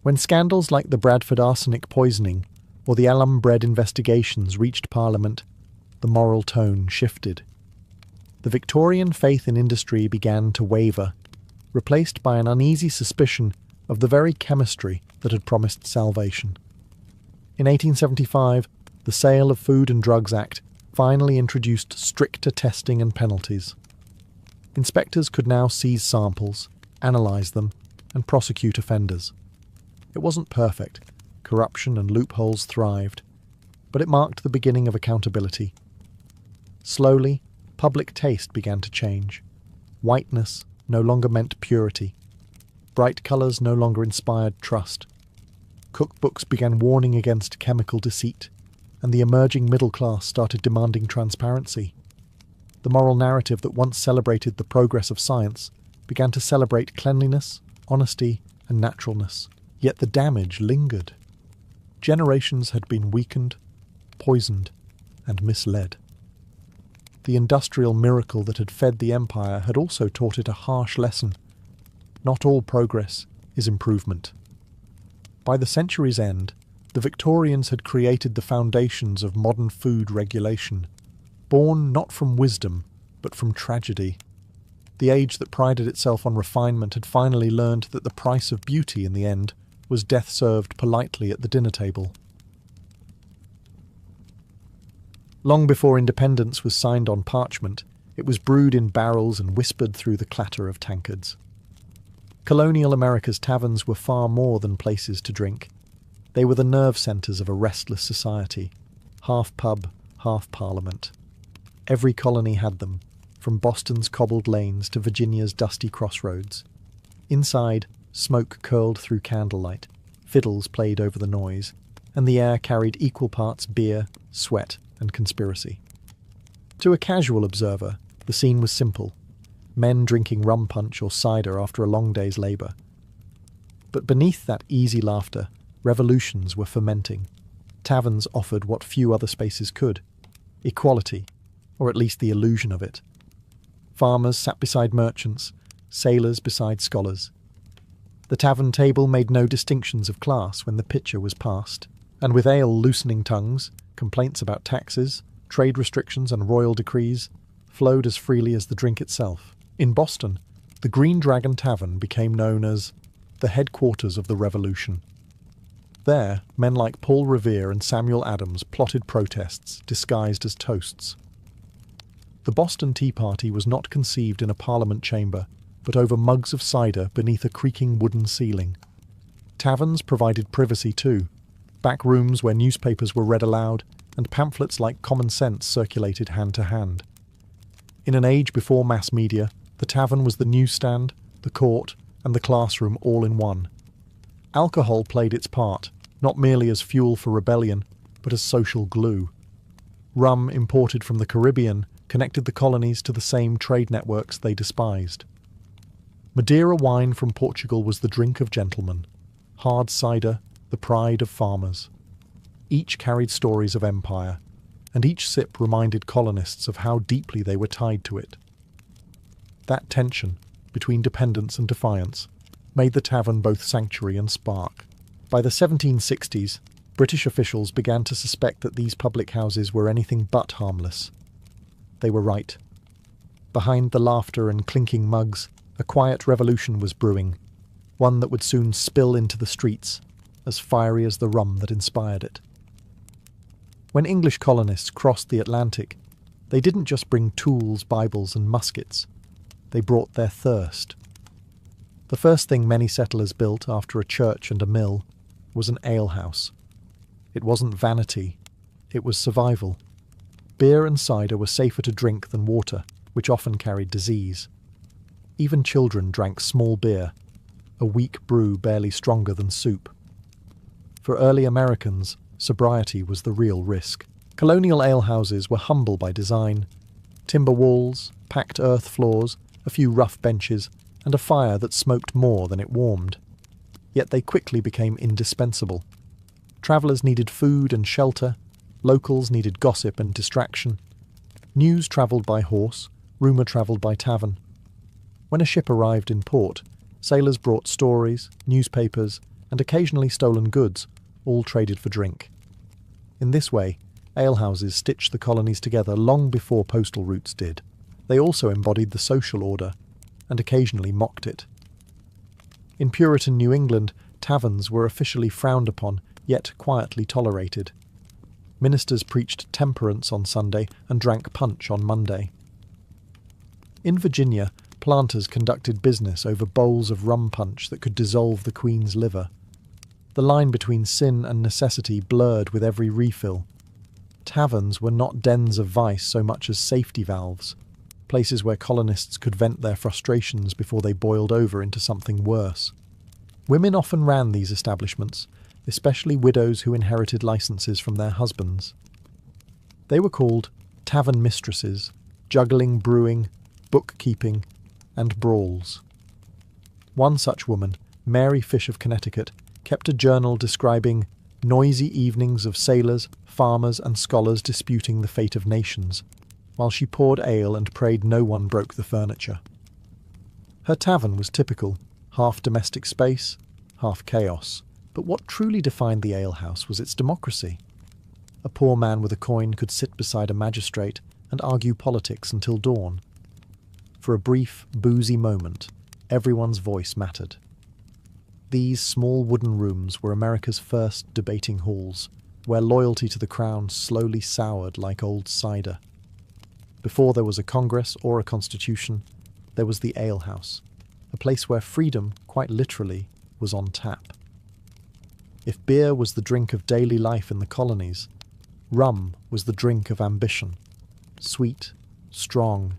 When scandals like the Bradford arsenic poisoning or the alum bread investigations reached Parliament, the moral tone shifted. The Victorian faith in industry began to waver, replaced by an uneasy suspicion of the very chemistry that had promised salvation. In 1875, the Sale of Food and Drugs Act finally introduced stricter testing and penalties. Inspectors could now seize samples, analyse them, and prosecute offenders. It wasn't perfect. Corruption and loopholes thrived, but it marked the beginning of accountability. Slowly, public taste began to change. Whiteness no longer meant purity. Bright colours no longer inspired trust. Cookbooks began warning against chemical deceit, and the emerging middle class started demanding transparency. The moral narrative that once celebrated the progress of science began to celebrate cleanliness, honesty, and naturalness. Yet the damage lingered. Generations had been weakened, poisoned, and misled. The industrial miracle that had fed the empire had also taught it a harsh lesson. Not all progress is improvement. By the century's end, the Victorians had created the foundations of modern food regulation, born not from wisdom, but from tragedy. The age that prided itself on refinement had finally learned that the price of beauty, in the end, was death served politely at the dinner table. Long before independence was signed on parchment, it was brewed in barrels and whispered through the clatter of tankards. Colonial America's taverns were far more than places to drink. They were the nerve centres of a restless society, half pub, half parliament. Every colony had them, from Boston's cobbled lanes to Virginia's dusty crossroads. Inside, smoke curled through candlelight, fiddles played over the noise, and the air carried equal parts beer, sweat, and conspiracy. To a casual observer, the scene was simple: men drinking rum punch or cider after a long day's labour. But beneath that easy laughter, revolutions were fermenting. Taverns offered what few other spaces could: equality, or at least the illusion of it. Farmers sat beside merchants, sailors beside scholars. The tavern table made no distinctions of class when the pitcher was passed, and with ale loosening tongues, complaints about taxes, trade restrictions and royal decrees flowed as freely as the drink itself. In Boston, the Green Dragon Tavern became known as the headquarters of the Revolution. There, men like Paul Revere and Samuel Adams plotted protests disguised as toasts. The Boston Tea Party was not conceived in a parliament chamber, but over mugs of cider beneath a creaking wooden ceiling. Taverns provided privacy too, back rooms where newspapers were read aloud, and pamphlets like Common Sense circulated hand to hand. In an age before mass media, the tavern was the newsstand, the court, and the classroom all in one. Alcohol played its part, not merely as fuel for rebellion, but as social glue. Rum imported from the Caribbean connected the colonies to the same trade networks they despised. Madeira wine from Portugal was the drink of gentlemen, hard cider the pride of farmers. Each carried stories of empire, and each sip reminded colonists of how deeply they were tied to it. That tension, between dependence and defiance, made the tavern both sanctuary and spark. By the 1760s, British officials began to suspect that these public houses were anything but harmless. They were right. Behind the laughter and clinking mugs, a quiet revolution was brewing, one that would soon spill into the streets, as fiery as the rum that inspired it. When English colonists crossed the Atlantic, they didn't just bring tools, Bibles, and muskets. They brought their thirst. The first thing many settlers built after a church and a mill was an alehouse. It wasn't vanity, it was survival. Beer and cider were safer to drink than water, which often carried disease. Even children drank small beer, a weak brew barely stronger than soup. For early Americans, sobriety was the real risk. Colonial alehouses were humble by design: timber walls, packed earth floors, a few rough benches, and a fire that smoked more than it warmed. Yet they quickly became indispensable. Travellers needed food and shelter, locals needed gossip and distraction. News travelled by horse, rumour travelled by tavern. When a ship arrived in port, sailors brought stories, newspapers, and occasionally stolen goods, all traded for drink. In this way, alehouses stitched the colonies together long before postal routes did. They also embodied the social order, and occasionally mocked it. In Puritan New England, taverns were officially frowned upon, yet quietly tolerated. Ministers preached temperance on Sunday and drank punch on Monday. In Virginia, planters conducted business over bowls of rum punch that could dissolve the Queen's liver. The line between sin and necessity blurred with every refill. Taverns were not dens of vice so much as safety valves, places where colonists could vent their frustrations before they boiled over into something worse. Women often ran these establishments, especially widows who inherited licenses from their husbands. They were called tavern mistresses, juggling brewing, bookkeeping, and brawls. One such woman, Mary Fish of Connecticut, kept a journal describing noisy evenings of sailors, farmers, and scholars disputing the fate of nations, while she poured ale and prayed no one broke the furniture. Her tavern was typical, half domestic space, half chaos. But what truly defined the alehouse was its democracy. A poor man with a coin could sit beside a magistrate and argue politics until dawn. For a brief, boozy moment, everyone's voice mattered. These small wooden rooms were America's first debating halls, where loyalty to the crown slowly soured like old cider. Before there was a Congress or a Constitution, there was the alehouse, a place where freedom, quite literally, was on tap. If beer was the drink of daily life in the colonies, Rum was the drink of ambition, sweet, strong,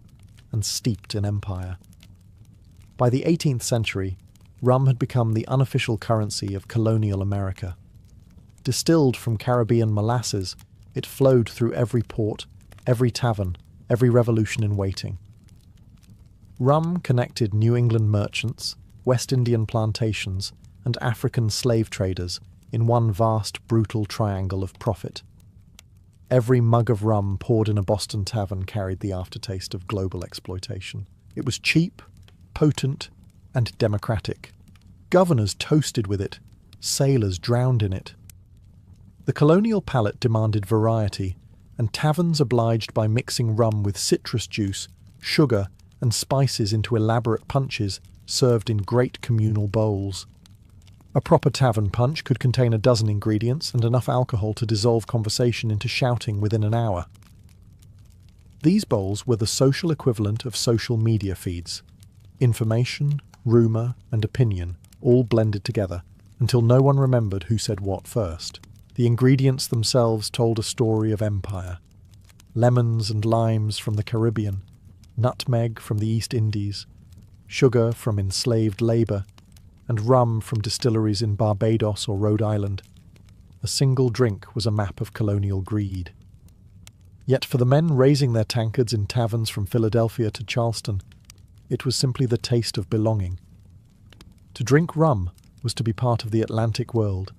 and steeped in empire. By the 18th century, rum had become the unofficial currency of colonial America. Distilled from Caribbean molasses, it flowed through every port, every tavern, every revolution in waiting. Rum connected New England merchants, West Indian plantations, and African slave traders in one vast, brutal triangle of profit. Every mug of rum poured in a Boston tavern carried the aftertaste of global exploitation. It was cheap, potent, and democratic. Governors toasted with it, sailors drowned in it. The colonial palate demanded variety, and taverns obliged by mixing rum with citrus juice, sugar, and spices into elaborate punches served in great communal bowls. A proper tavern punch could contain a dozen ingredients and enough alcohol to dissolve conversation into shouting within an hour. These bowls were the social equivalent of social media feeds. Information, rumour, and opinion all blended together until no one remembered who said what first. The ingredients themselves told a story of empire. Lemons and limes from the Caribbean, nutmeg from the East Indies, sugar from enslaved labour, and rum from distilleries in Barbados or Rhode Island. A single drink was a map of colonial greed. Yet for the men raising their tankards in taverns from Philadelphia to Charleston, it was simply the taste of belonging. To drink rum was to be part of the Atlantic world,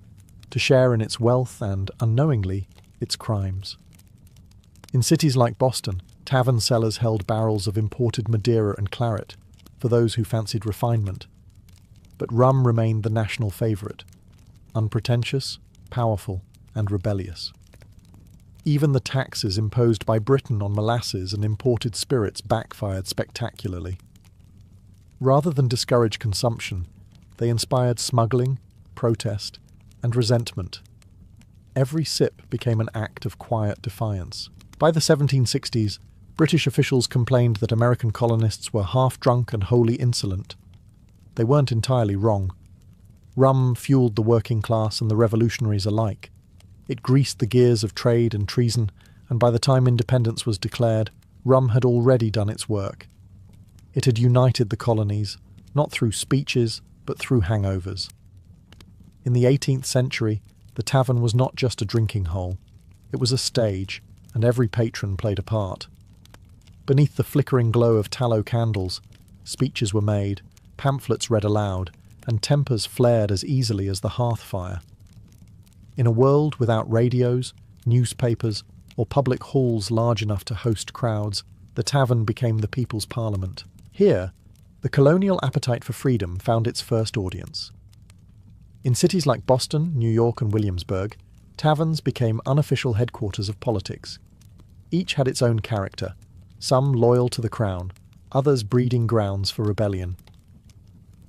to share in its wealth and, unknowingly, its crimes. In cities like Boston, tavern cellars held barrels of imported Madeira and claret for those who fancied refinement. But rum remained the national favourite, unpretentious, powerful, and rebellious. Even the taxes imposed by Britain on molasses and imported spirits backfired spectacularly. Rather than discourage consumption, they inspired smuggling, protest, and resentment. Every sip became an act of quiet defiance. By the 1760s, British officials complained that American colonists were half-drunk and wholly insolent. They weren't entirely wrong. Rum fueled the working class and the revolutionaries alike. It greased the gears of trade and treason, and by the time independence was declared, rum had already done its work. It had united the colonies, not through speeches, but through hangovers. In the 18th century, the tavern was not just a drinking hole. It was a stage, and every patron played a part. Beneath the flickering glow of tallow candles, speeches were made, pamphlets read aloud, and tempers flared as easily as the hearth fire. In a world without radios, newspapers, or public halls large enough to host crowds, the tavern became the people's parliament. Here, the colonial appetite for freedom found its first audience. In cities like Boston, New York, and Williamsburg, taverns became unofficial headquarters of politics. Each had its own character, some loyal to the crown, others breeding grounds for rebellion.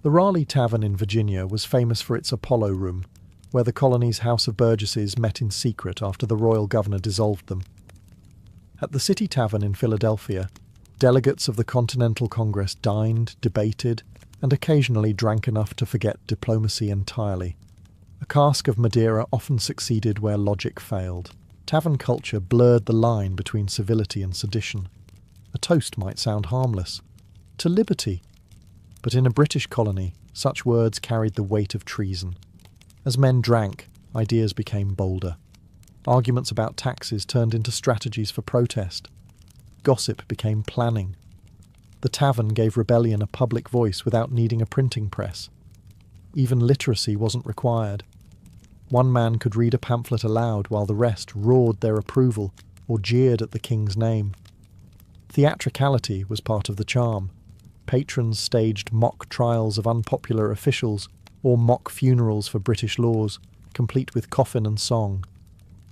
The Raleigh Tavern in Virginia was famous for its Apollo Room, where the colony's House of Burgesses met in secret after the royal governor dissolved them. At the City Tavern in Philadelphia, delegates of the Continental Congress dined, debated, and occasionally drank enough to forget diplomacy entirely. A cask of Madeira often succeeded where logic failed. Tavern culture blurred the line between civility and sedition. A toast might sound harmless. To liberty. But in a British colony, such words carried the weight of treason. As men drank, ideas became bolder. Arguments about taxes turned into strategies for protest. Gossip became planning. The tavern gave rebellion a public voice without needing a printing press. Even literacy wasn't required. One man could read a pamphlet aloud while the rest roared their approval or jeered at the king's name. Theatricality was part of the charm. Patrons staged mock trials of unpopular officials or mock funerals for British laws, complete with coffin and song.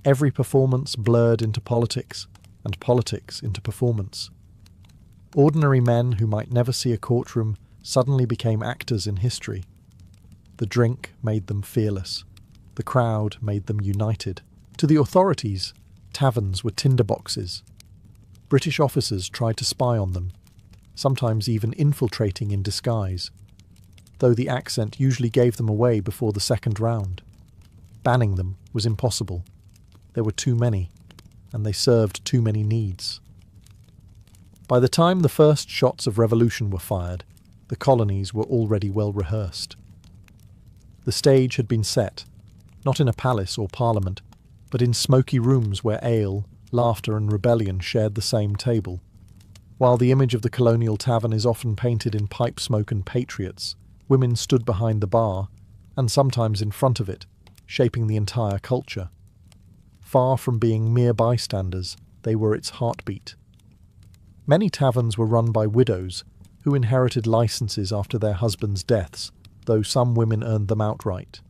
Every performance blurred into politics, and politics into performance. Ordinary men who might never see a courtroom suddenly became actors in history. The drink made them fearless. The crowd made them united. To the authorities, taverns were tinderboxes. British officers tried to spy on them, sometimes even infiltrating in disguise, though the accent usually gave them away before the second round. Banning them was impossible. There were too many. and they served too many needs. By the time the first shots of revolution were fired, the colonies were already well rehearsed. The stage had been set, not in a palace or parliament, but in smoky rooms where ale, laughter and rebellion shared the same table. While the image of the colonial tavern is often painted in pipe smoke and patriots, women stood behind the bar, and sometimes in front of it, shaping the entire culture. Far from being mere bystanders, they were its heartbeat. Many taverns were run by widows, who inherited licenses after their husbands' deaths, though some women earned them outright.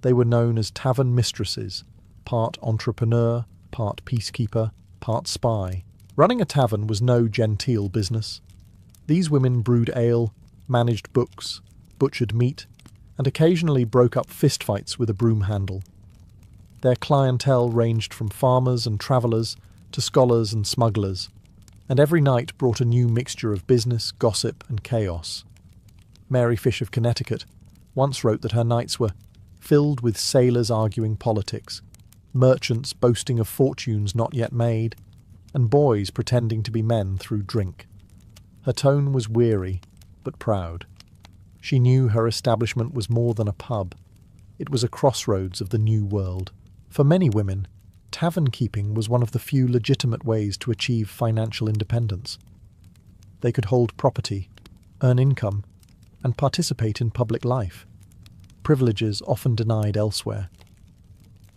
They were known as tavern mistresses, part entrepreneur, part peacekeeper, part spy. Running a tavern was no genteel business. These women brewed ale, managed books, butchered meat, and occasionally broke up fistfights with a broom handle. Their clientele ranged from farmers and travellers to scholars and smugglers, and every night brought a new mixture of business, gossip, and chaos. Mary Fish of Connecticut once wrote that her nights were filled with sailors arguing politics, merchants boasting of fortunes not yet made, and boys pretending to be men through drink. Her tone was weary, but proud. She knew her establishment was more than a pub. It was a crossroads of the new world. For many women, tavern keeping was one of the few legitimate ways to achieve financial independence. They could hold property, earn income, and participate in public life, privileges often denied elsewhere.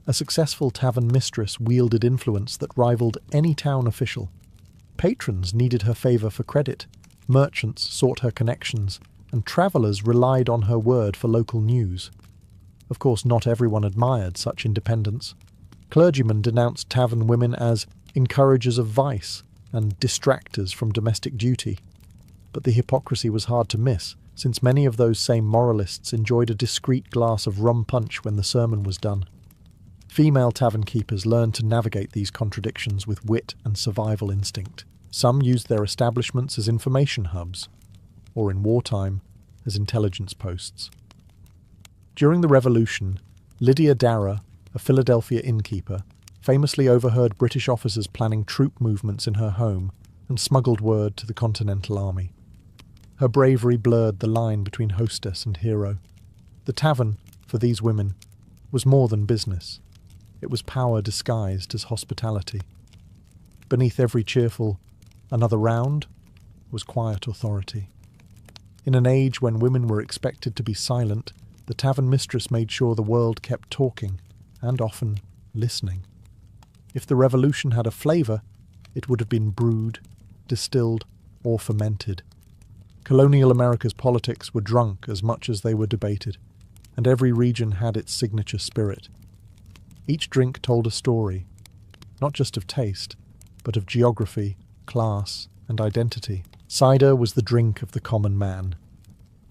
A successful tavern mistress wielded influence that rivaled any town official. Patrons needed her favour for credit, merchants sought her connections, and travellers relied on her word for local news. Of course, not everyone admired such independence. Clergymen denounced tavern women as encouragers of vice and distractors from domestic duty. But the hypocrisy was hard to miss, since many of those same moralists enjoyed a discreet glass of rum punch when the sermon was done. Female tavern keepers learned to navigate these contradictions with wit and survival instinct. Some used their establishments as information hubs, or in wartime, as intelligence posts. During the Revolution, Lydia Darrah, a Philadelphia innkeeper, famously overheard British officers planning troop movements in her home and smuggled word to the Continental Army. Her bravery blurred the line between hostess and hero. The tavern, for these women, was more than business. It was power disguised as hospitality. Beneath every cheerful "another round" was quiet authority. In an age when women were expected to be silent, the tavern mistress made sure the world kept talking, and often listening. If the revolution had a flavour, it would have been brewed, distilled, or fermented. Colonial America's politics were drunk as much as they were debated, and every region had its signature spirit. Each drink told a story, not just of taste, but of geography, class, and identity. Cider was the drink of the common man.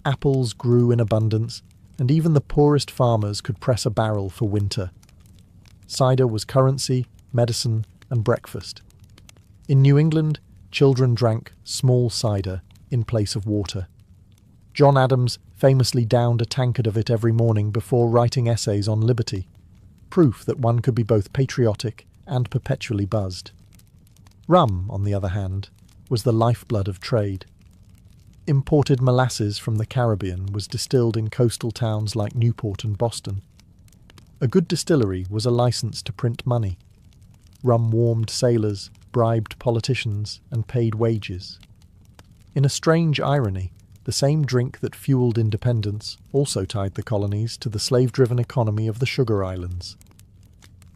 Apples grew in abundance, and even the poorest farmers could press a barrel for winter. Cider was currency, medicine, and breakfast. In New England, children drank small cider in place of water. John Adams famously downed a tankard of it every morning before writing essays on liberty, proof that one could be both patriotic and perpetually buzzed. Rum, on the other hand, was the lifeblood of trade. Imported molasses from the Caribbean was distilled in coastal towns like Newport and Boston. A good distillery was a license to print money. Rum warmed sailors, bribed politicians, and paid wages. In a strange irony, the same drink that fueled independence also tied the colonies to the slave-driven economy of the Sugar Islands.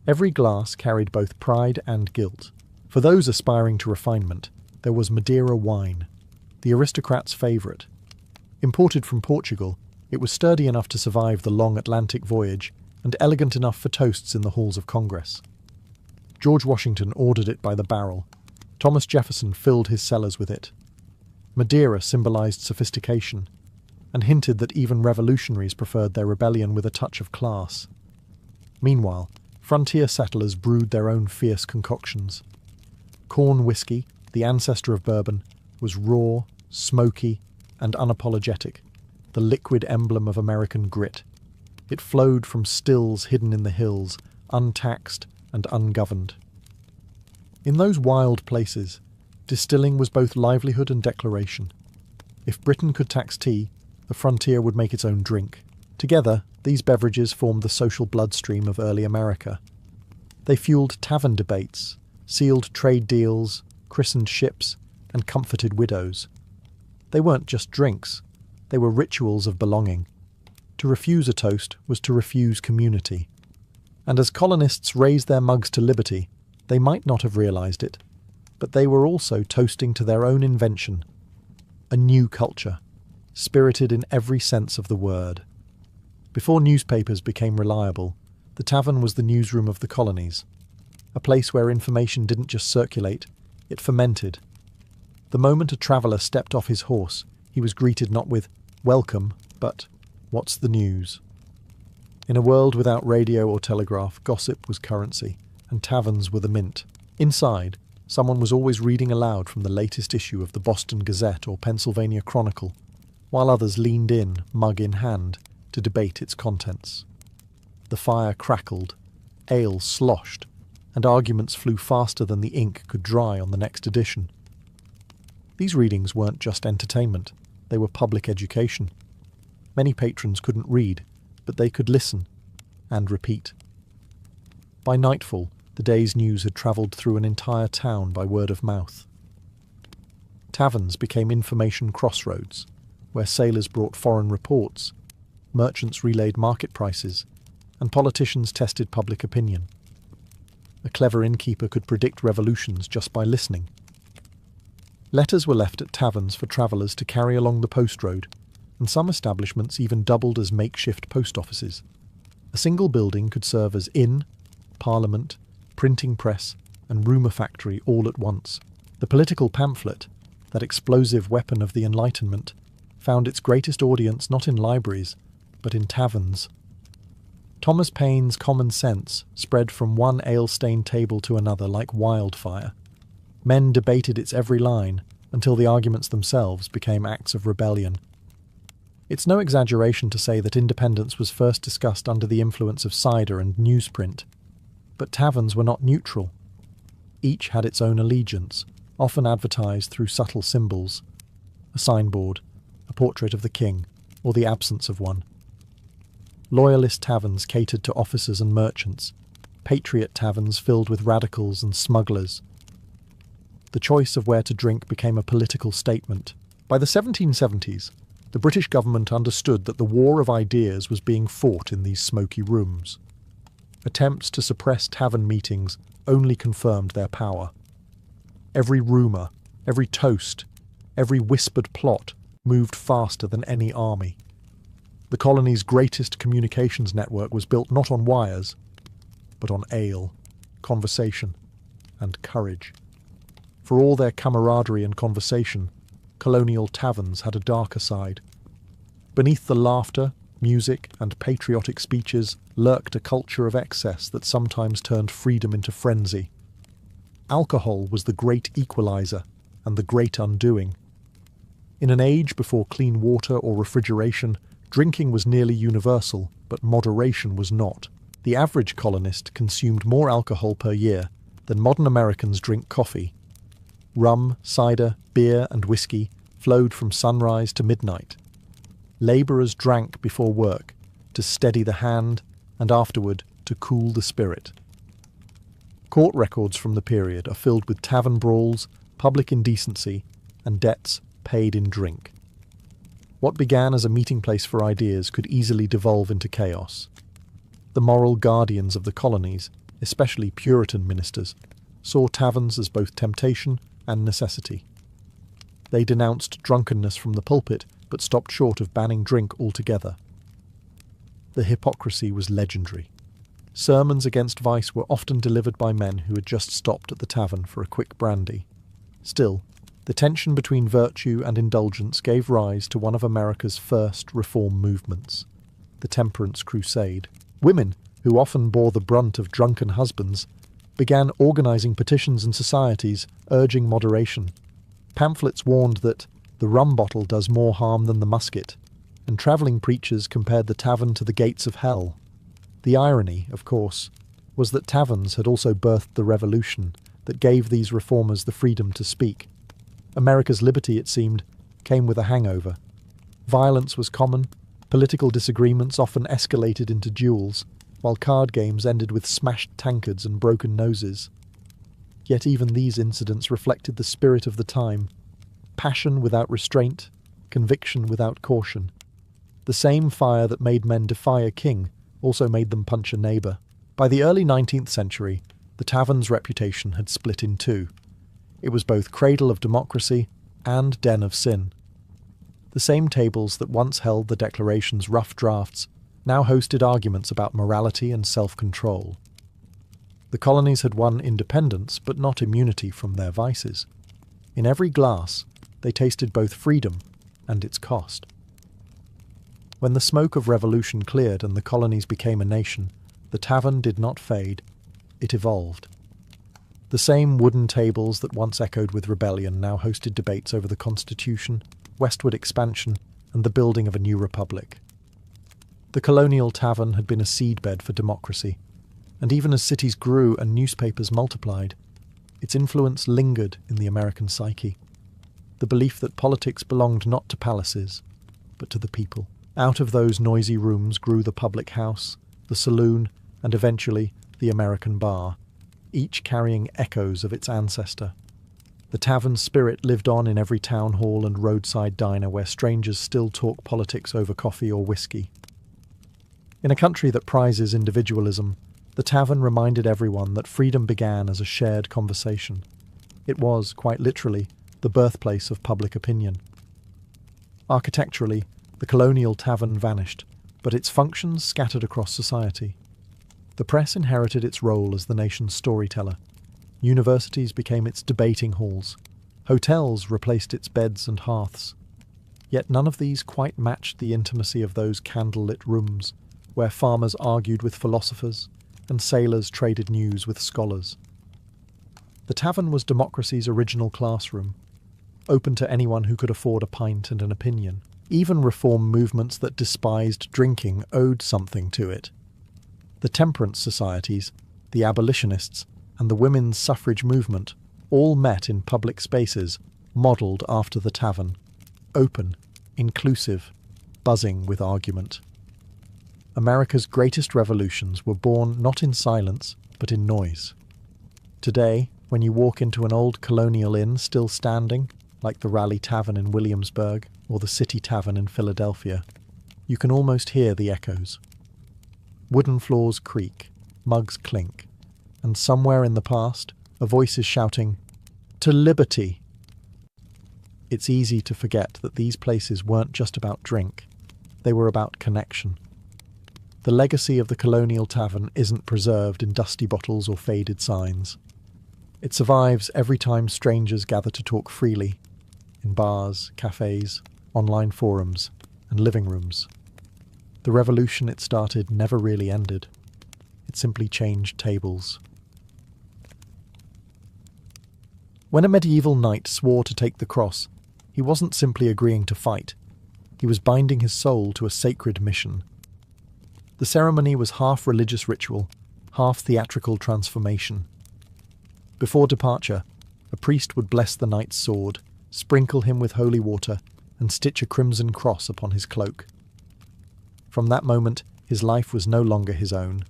Every glass carried both pride and guilt. For those aspiring to refinement, there was Madeira wine, the aristocrat's favourite. Imported from Portugal, it was sturdy enough to survive the long Atlantic voyage and elegant enough for toasts in the halls of Congress. George Washington ordered it by the barrel. Thomas Jefferson filled his cellars with it. Madeira symbolised sophistication, and hinted that even revolutionaries preferred their rebellion with a touch of class. Meanwhile, frontier settlers brewed their own fierce concoctions. Corn whiskey, the ancestor of bourbon, was raw, smoky, and unapologetic, the liquid emblem of American grit. It flowed from stills hidden in the hills, untaxed and ungoverned. In those wild places, distilling was both livelihood and declaration. If Britain could tax tea, the frontier would make its own drink. Together, these beverages formed the social bloodstream of early America. They fueled tavern debates, sealed trade deals, christened ships, and comforted widows. They weren't just drinks, they were rituals of belonging. To refuse a toast was to refuse community. And as colonists raised their mugs to liberty, they might not have realised it, but they were also toasting to their own invention, a new culture, spirited in every sense of the word. Before newspapers became reliable, the tavern was the newsroom of the colonies, a place where information didn't just circulate, it fermented. The moment a traveller stepped off his horse, he was greeted not with "welcome," but "what's the news?" In a world without radio or telegraph, gossip was currency, and taverns were the mint. Inside, someone was always reading aloud from the latest issue of the Boston Gazette or Pennsylvania Chronicle, while others leaned in, mug in hand, to debate its contents. The fire crackled, ale sloshed, and arguments flew faster than the ink could dry on the next edition. These readings weren't just entertainment, they were public education. Many patrons couldn't read, but they could listen and repeat. By nightfall, the day's news had travelled through an entire town by word of mouth. Taverns became information crossroads, where sailors brought foreign reports, merchants relayed market prices, and politicians tested public opinion. A clever innkeeper could predict revolutions just by listening. Letters were left at taverns for travellers to carry along the post road, and some establishments even doubled as makeshift post offices. A single building could serve as inn, parliament, printing press, and rumour factory all at once. The political pamphlet, that explosive weapon of the Enlightenment, found its greatest audience not in libraries, but in taverns. Thomas Paine's common sense spread from one ale-stained table to another like wildfire. Men debated its every line until the arguments themselves became acts of rebellion. It's no exaggeration to say that independence was first discussed under the influence of cider and newsprint. But taverns were not neutral. Each had its own allegiance, often advertised through subtle symbols. A signboard, a portrait of the king, or the absence of one. Loyalist taverns catered to officers and merchants, patriot taverns filled with radicals and smugglers. The choice of where to drink became a political statement. By the 1770s, the British government understood that the war of ideas was being fought in these smoky rooms. Attempts to suppress tavern meetings only confirmed their power. Every rumour, every toast, every whispered plot moved faster than any army. The colony's greatest communications network was built not on wires, but on ale, conversation, and courage. For all their camaraderie and conversation, colonial taverns had a darker side. Beneath the laughter, music, and patriotic speeches lurked a culture of excess that sometimes turned freedom into frenzy. Alcohol was the great equalizer and the great undoing. In an age before clean water or refrigeration, drinking was nearly universal, but moderation was not. The average colonist consumed more alcohol per year than modern Americans drink coffee. Rum, cider, beer, and whiskey flowed from sunrise to midnight. Labourers drank before work, to steady the hand, and afterward to cool the spirit. Court records from the period are filled with tavern brawls, public indecency, and debts paid in drink. What began as a meeting place for ideas could easily devolve into chaos. The moral guardians of the colonies, especially Puritan ministers, saw taverns as both temptation and necessity. They denounced drunkenness from the pulpit, but stopped short of banning drink altogether. The hypocrisy was legendary. Sermons against vice were often delivered by men who had just stopped at the tavern for a quick brandy. Still, the tension between virtue and indulgence gave rise to one of America's first reform movements, the Temperance Crusade. Women, who often bore the brunt of drunken husbands, began organising petitions and societies urging moderation. Pamphlets warned that the rum bottle does more harm than the musket, and travelling preachers compared the tavern to the gates of hell. The irony, of course, was that taverns had also birthed the revolution that gave these reformers the freedom to speak. America's liberty, it seemed, came with a hangover. Violence was common, political disagreements often escalated into duels, while card games ended with smashed tankards and broken noses. Yet even these incidents reflected the spirit of the time: passion without restraint, conviction without caution. The same fire that made men defy a king also made them punch a neighbour. By the early 19th century, the tavern's reputation had split in two. It was both cradle of democracy and den of sin. The same tables that once held the Declaration's rough drafts now hosted arguments about morality and self-control. The colonies had won independence, but not immunity from their vices. In every glass, they tasted both freedom and its cost. When the smoke of revolution cleared and the colonies became a nation, the tavern did not fade, it evolved. The same wooden tables that once echoed with rebellion now hosted debates over the Constitution, westward expansion, and the building of a new republic. The colonial tavern had been a seedbed for democracy, and even as cities grew and newspapers multiplied, its influence lingered in the American psyche. The belief that politics belonged not to palaces, but to the people. Out of those noisy rooms grew the public house, the saloon, and eventually the American bar, each carrying echoes of its ancestor. The tavern spirit lived on in every town hall and roadside diner where strangers still talk politics over coffee or whiskey. In a country that prizes individualism, the tavern reminded everyone that freedom began as a shared conversation. It was, quite literally, the birthplace of public opinion. Architecturally, the colonial tavern vanished, but its functions scattered across society. The press inherited its role as the nation's storyteller. Universities became its debating halls. Hotels replaced its beds and hearths. Yet none of these quite matched the intimacy of those candlelit rooms, where farmers argued with philosophers and sailors traded news with scholars. The tavern was democracy's original classroom, open to anyone who could afford a pint and an opinion. Even reform movements that despised drinking owed something to it. The temperance societies, the abolitionists, and the women's suffrage movement all met in public spaces modelled after the tavern, open, inclusive, buzzing with argument. America's greatest revolutions were born not in silence, but in noise. Today, when you walk into an old colonial inn still standing, like the Raleigh Tavern in Williamsburg or the City Tavern in Philadelphia, you can almost hear the echoes. Wooden floors creak, mugs clink, and somewhere in the past, a voice is shouting, "To liberty!" It's easy to forget that these places weren't just about drink, they were about connection. The legacy of the colonial tavern isn't preserved in dusty bottles or faded signs. It survives every time strangers gather to talk freely, in bars, cafes, online forums, and living rooms. The revolution it started never really ended. It simply changed tables. When a medieval knight swore to take the cross, he wasn't simply agreeing to fight. He was binding his soul to a sacred mission. The ceremony was half religious ritual, half theatrical transformation. Before departure, a priest would bless the knight's sword, sprinkle him with holy water, and stitch a crimson cross upon his cloak. From that moment, his life was no longer his own.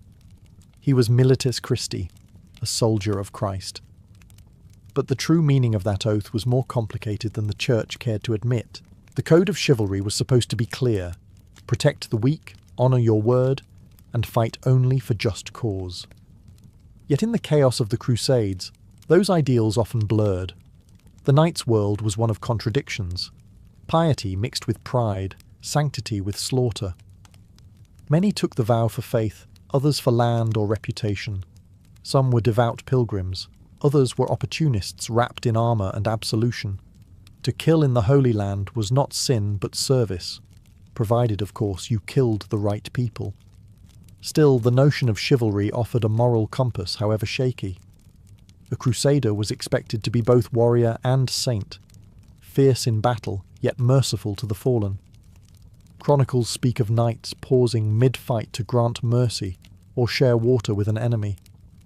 He was militis Christi, a soldier of Christ. But the true meaning of that oath was more complicated than the Church cared to admit. The code of chivalry was supposed to be clear: protect the weak, honour your word, and fight only for just cause. Yet in the chaos of the Crusades, those ideals often blurred. The knight's world was one of contradictions. Piety mixed with pride, sanctity with slaughter. Many took the vow for faith, others for land or reputation. Some were devout pilgrims, others were opportunists wrapped in armour and absolution. To kill in the Holy Land was not sin but service, provided, of course, you killed the right people. Still, the notion of chivalry offered a moral compass, however shaky. A crusader was expected to be both warrior and saint, fierce in battle, yet merciful to the fallen. Chronicles speak of knights pausing mid-fight to grant mercy or share water with an enemy,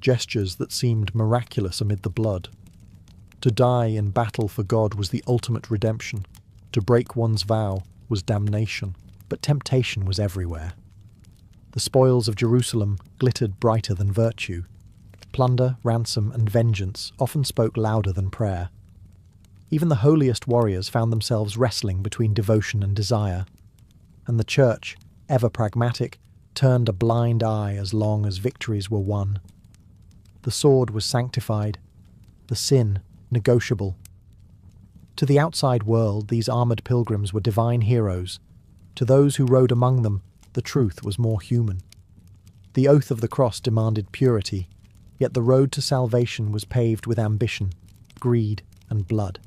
gestures that seemed miraculous amid the blood. To die in battle for God was the ultimate redemption. To break one's vow was damnation, but temptation was everywhere. The spoils of Jerusalem glittered brighter than virtue. Plunder, ransom, and vengeance often spoke louder than prayer. Even the holiest warriors found themselves wrestling between devotion and desire. And the church, ever pragmatic, turned a blind eye as long as victories were won. The sword was sanctified, the sin negotiable. To the outside world, these armoured pilgrims were divine heroes. To those who rode among them, the truth was more human. The oath of the cross demanded purity, yet the road to salvation was paved with ambition, greed, and blood.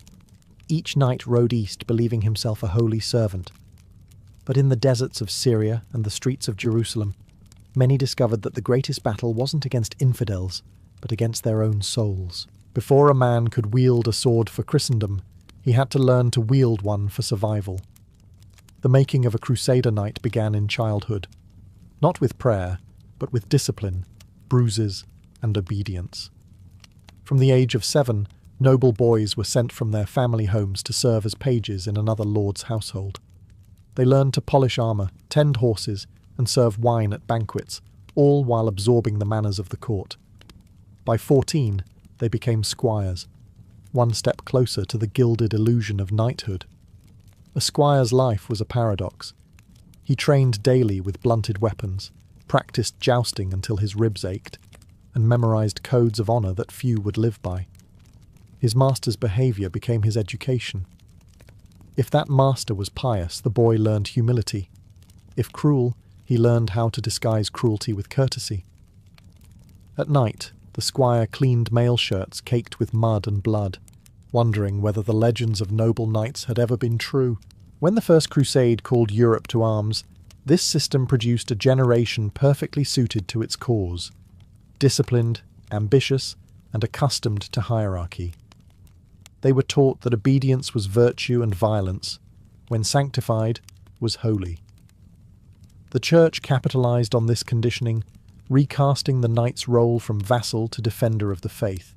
Each knight rode east believing himself a holy servant. But in the deserts of Syria and the streets of Jerusalem, many discovered that the greatest battle wasn't against infidels, but against their own souls. Before a man could wield a sword for Christendom, he had to learn to wield one for survival. The making of a Crusader knight began in childhood, not with prayer, but with discipline, bruises, and obedience. From the age of 7, noble boys were sent from their family homes to serve as pages in another lord's household. They learned to polish armour, tend horses, and serve wine at banquets, all while absorbing the manners of the court. By 14, they became squires, one step closer to the gilded illusion of knighthood. A squire's life was a paradox. He trained daily with blunted weapons, practiced jousting until his ribs ached, and memorised codes of honour that few would live by. His master's behaviour became his education. If that master was pious, the boy learned humility. If cruel, he learned how to disguise cruelty with courtesy. At night, the squire cleaned mail shirts caked with mud and blood, wondering whether the legends of noble knights had ever been true. When the First Crusade called Europe to arms, this system produced a generation perfectly suited to its cause, disciplined, ambitious, and accustomed to hierarchy. They were taught that obedience was virtue and violence, when sanctified was holy. The Church capitalized on this conditioning, recasting the knight's role from vassal to defender of the faith.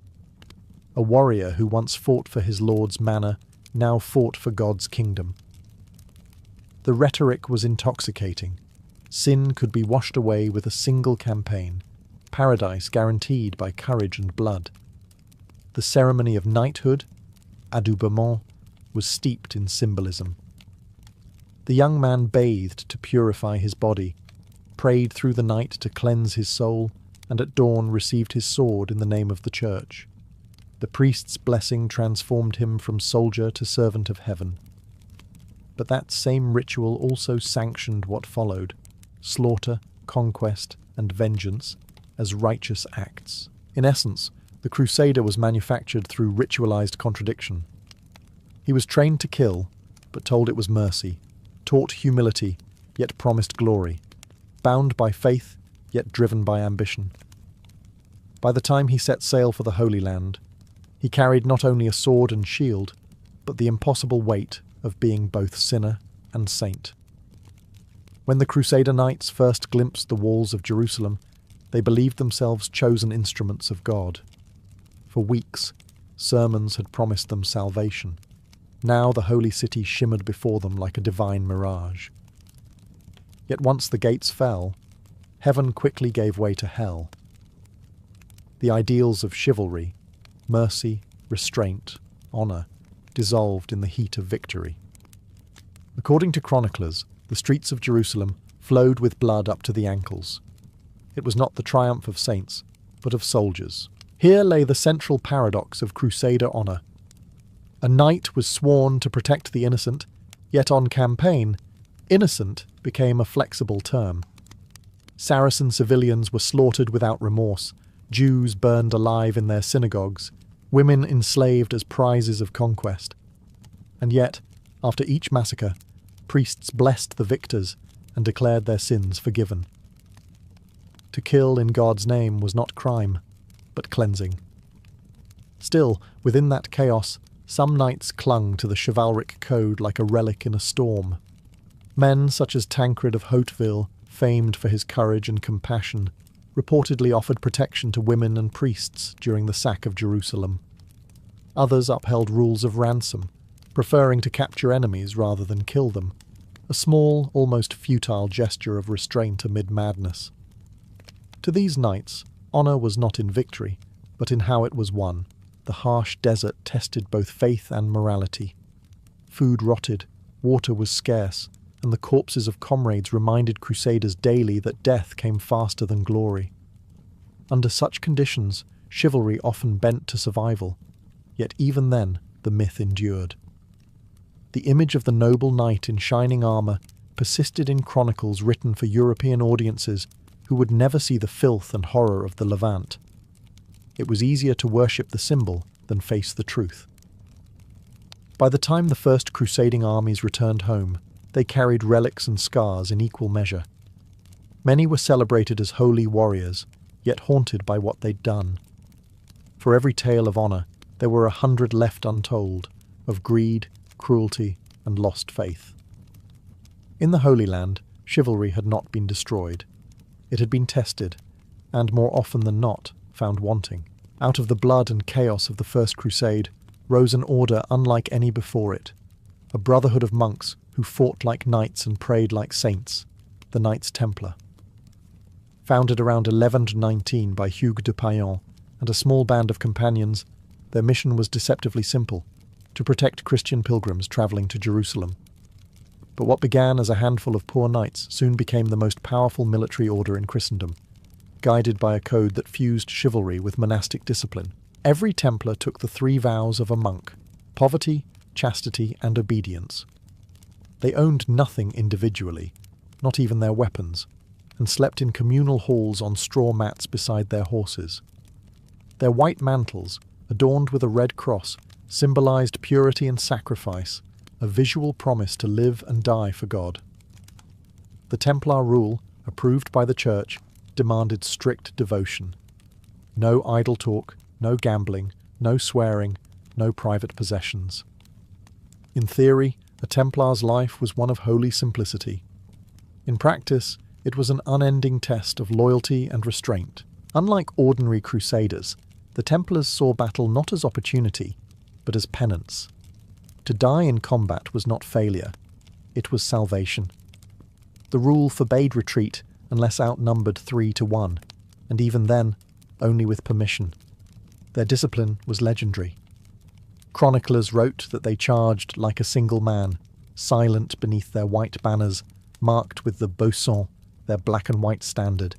A warrior who once fought for his lord's manor now fought for God's kingdom. The rhetoric was intoxicating. Sin could be washed away with a single campaign, paradise guaranteed by courage and blood. The ceremony of knighthood, adoubement, was steeped in symbolism. The young man bathed to purify his body, prayed through the night to cleanse his soul, and at dawn received his sword in the name of the Church. The priest's blessing transformed him from soldier to servant of heaven. But that same ritual also sanctioned what followed: slaughter, conquest, and vengeance as righteous acts. In essence, the Crusader was manufactured through ritualized contradiction. He was trained to kill, but told it was mercy, taught humility, yet promised glory, bound by faith, yet driven by ambition. By the time he set sail for the Holy Land, he carried not only a sword and shield, but the impossible weight of being both sinner and saint. When the Crusader knights first glimpsed the walls of Jerusalem, they believed themselves chosen instruments of God. For weeks, sermons had promised them salvation. Now the holy city shimmered before them like a divine mirage. Yet once the gates fell, heaven quickly gave way to hell. The ideals of chivalry, mercy, restraint, honour, dissolved in the heat of victory. According to chroniclers, the streets of Jerusalem flowed with blood up to the ankles. It was not the triumph of saints, but of soldiers. Here lay the central paradox of Crusader honour. A knight was sworn to protect the innocent, yet on campaign, innocent became a flexible term. Saracen civilians were slaughtered without remorse, Jews burned alive in their synagogues, women enslaved as prizes of conquest. And yet, after each massacre, priests blessed the victors and declared their sins forgiven. To kill in God's name was not crime, but cleansing. Still, within that chaos, some knights clung to the chivalric code like a relic in a storm. Men such as Tancred of Hauteville, famed for his courage and compassion, reportedly offered protection to women and priests during the sack of Jerusalem. Others upheld rules of ransom, preferring to capture enemies rather than kill them, a small, almost futile gesture of restraint amid madness. To these knights, honour was not in victory, but in how it was won. The harsh desert tested both faith and morality. Food rotted, water was scarce, and the corpses of comrades reminded crusaders daily that death came faster than glory. Under such conditions, chivalry often bent to survival, yet even then the myth endured. The image of the noble knight in shining armour persisted in chronicles written for European audiences who would never see the filth and horror of the Levant. It was easier to worship the symbol than face the truth. By the time the first crusading armies returned home, they carried relics and scars in equal measure. Many were celebrated as holy warriors, yet haunted by what they'd done. For every tale of honour, there were 100 left untold, of greed, cruelty, and lost faith. In the Holy Land, chivalry had not been destroyed. It had been tested, and more often than not, found wanting. Out of the blood and chaos of the First Crusade rose an order unlike any before it, a brotherhood of monks who fought like knights and prayed like saints, the Knights Templar. Founded around 1119 by Hugues de Payan and a small band of companions, their mission was deceptively simple: to protect Christian pilgrims travelling to Jerusalem. But what began as a handful of poor knights soon became the most powerful military order in Christendom, guided by a code that fused chivalry with monastic discipline. Every Templar took the 3 vows of a monk: poverty, chastity, and obedience. They owned nothing individually, not even their weapons, and slept in communal halls on straw mats beside their horses. Their white mantles, adorned with a red cross, symbolized purity and sacrifice, a visual promise to live and die for God. The Templar rule, approved by the Church, demanded strict devotion. No idle talk, no gambling, no swearing, no private possessions. In theory, a Templar's life was one of holy simplicity. In practice, it was an unending test of loyalty and restraint. Unlike ordinary crusaders, the Templars saw battle not as opportunity, but as penance. To die in combat was not failure, it was salvation. The rule forbade retreat unless outnumbered 3-1, and even then, only with permission. Their discipline was legendary. Chroniclers wrote that they charged like a single man, silent beneath their white banners, marked with the boson, their black and white standard,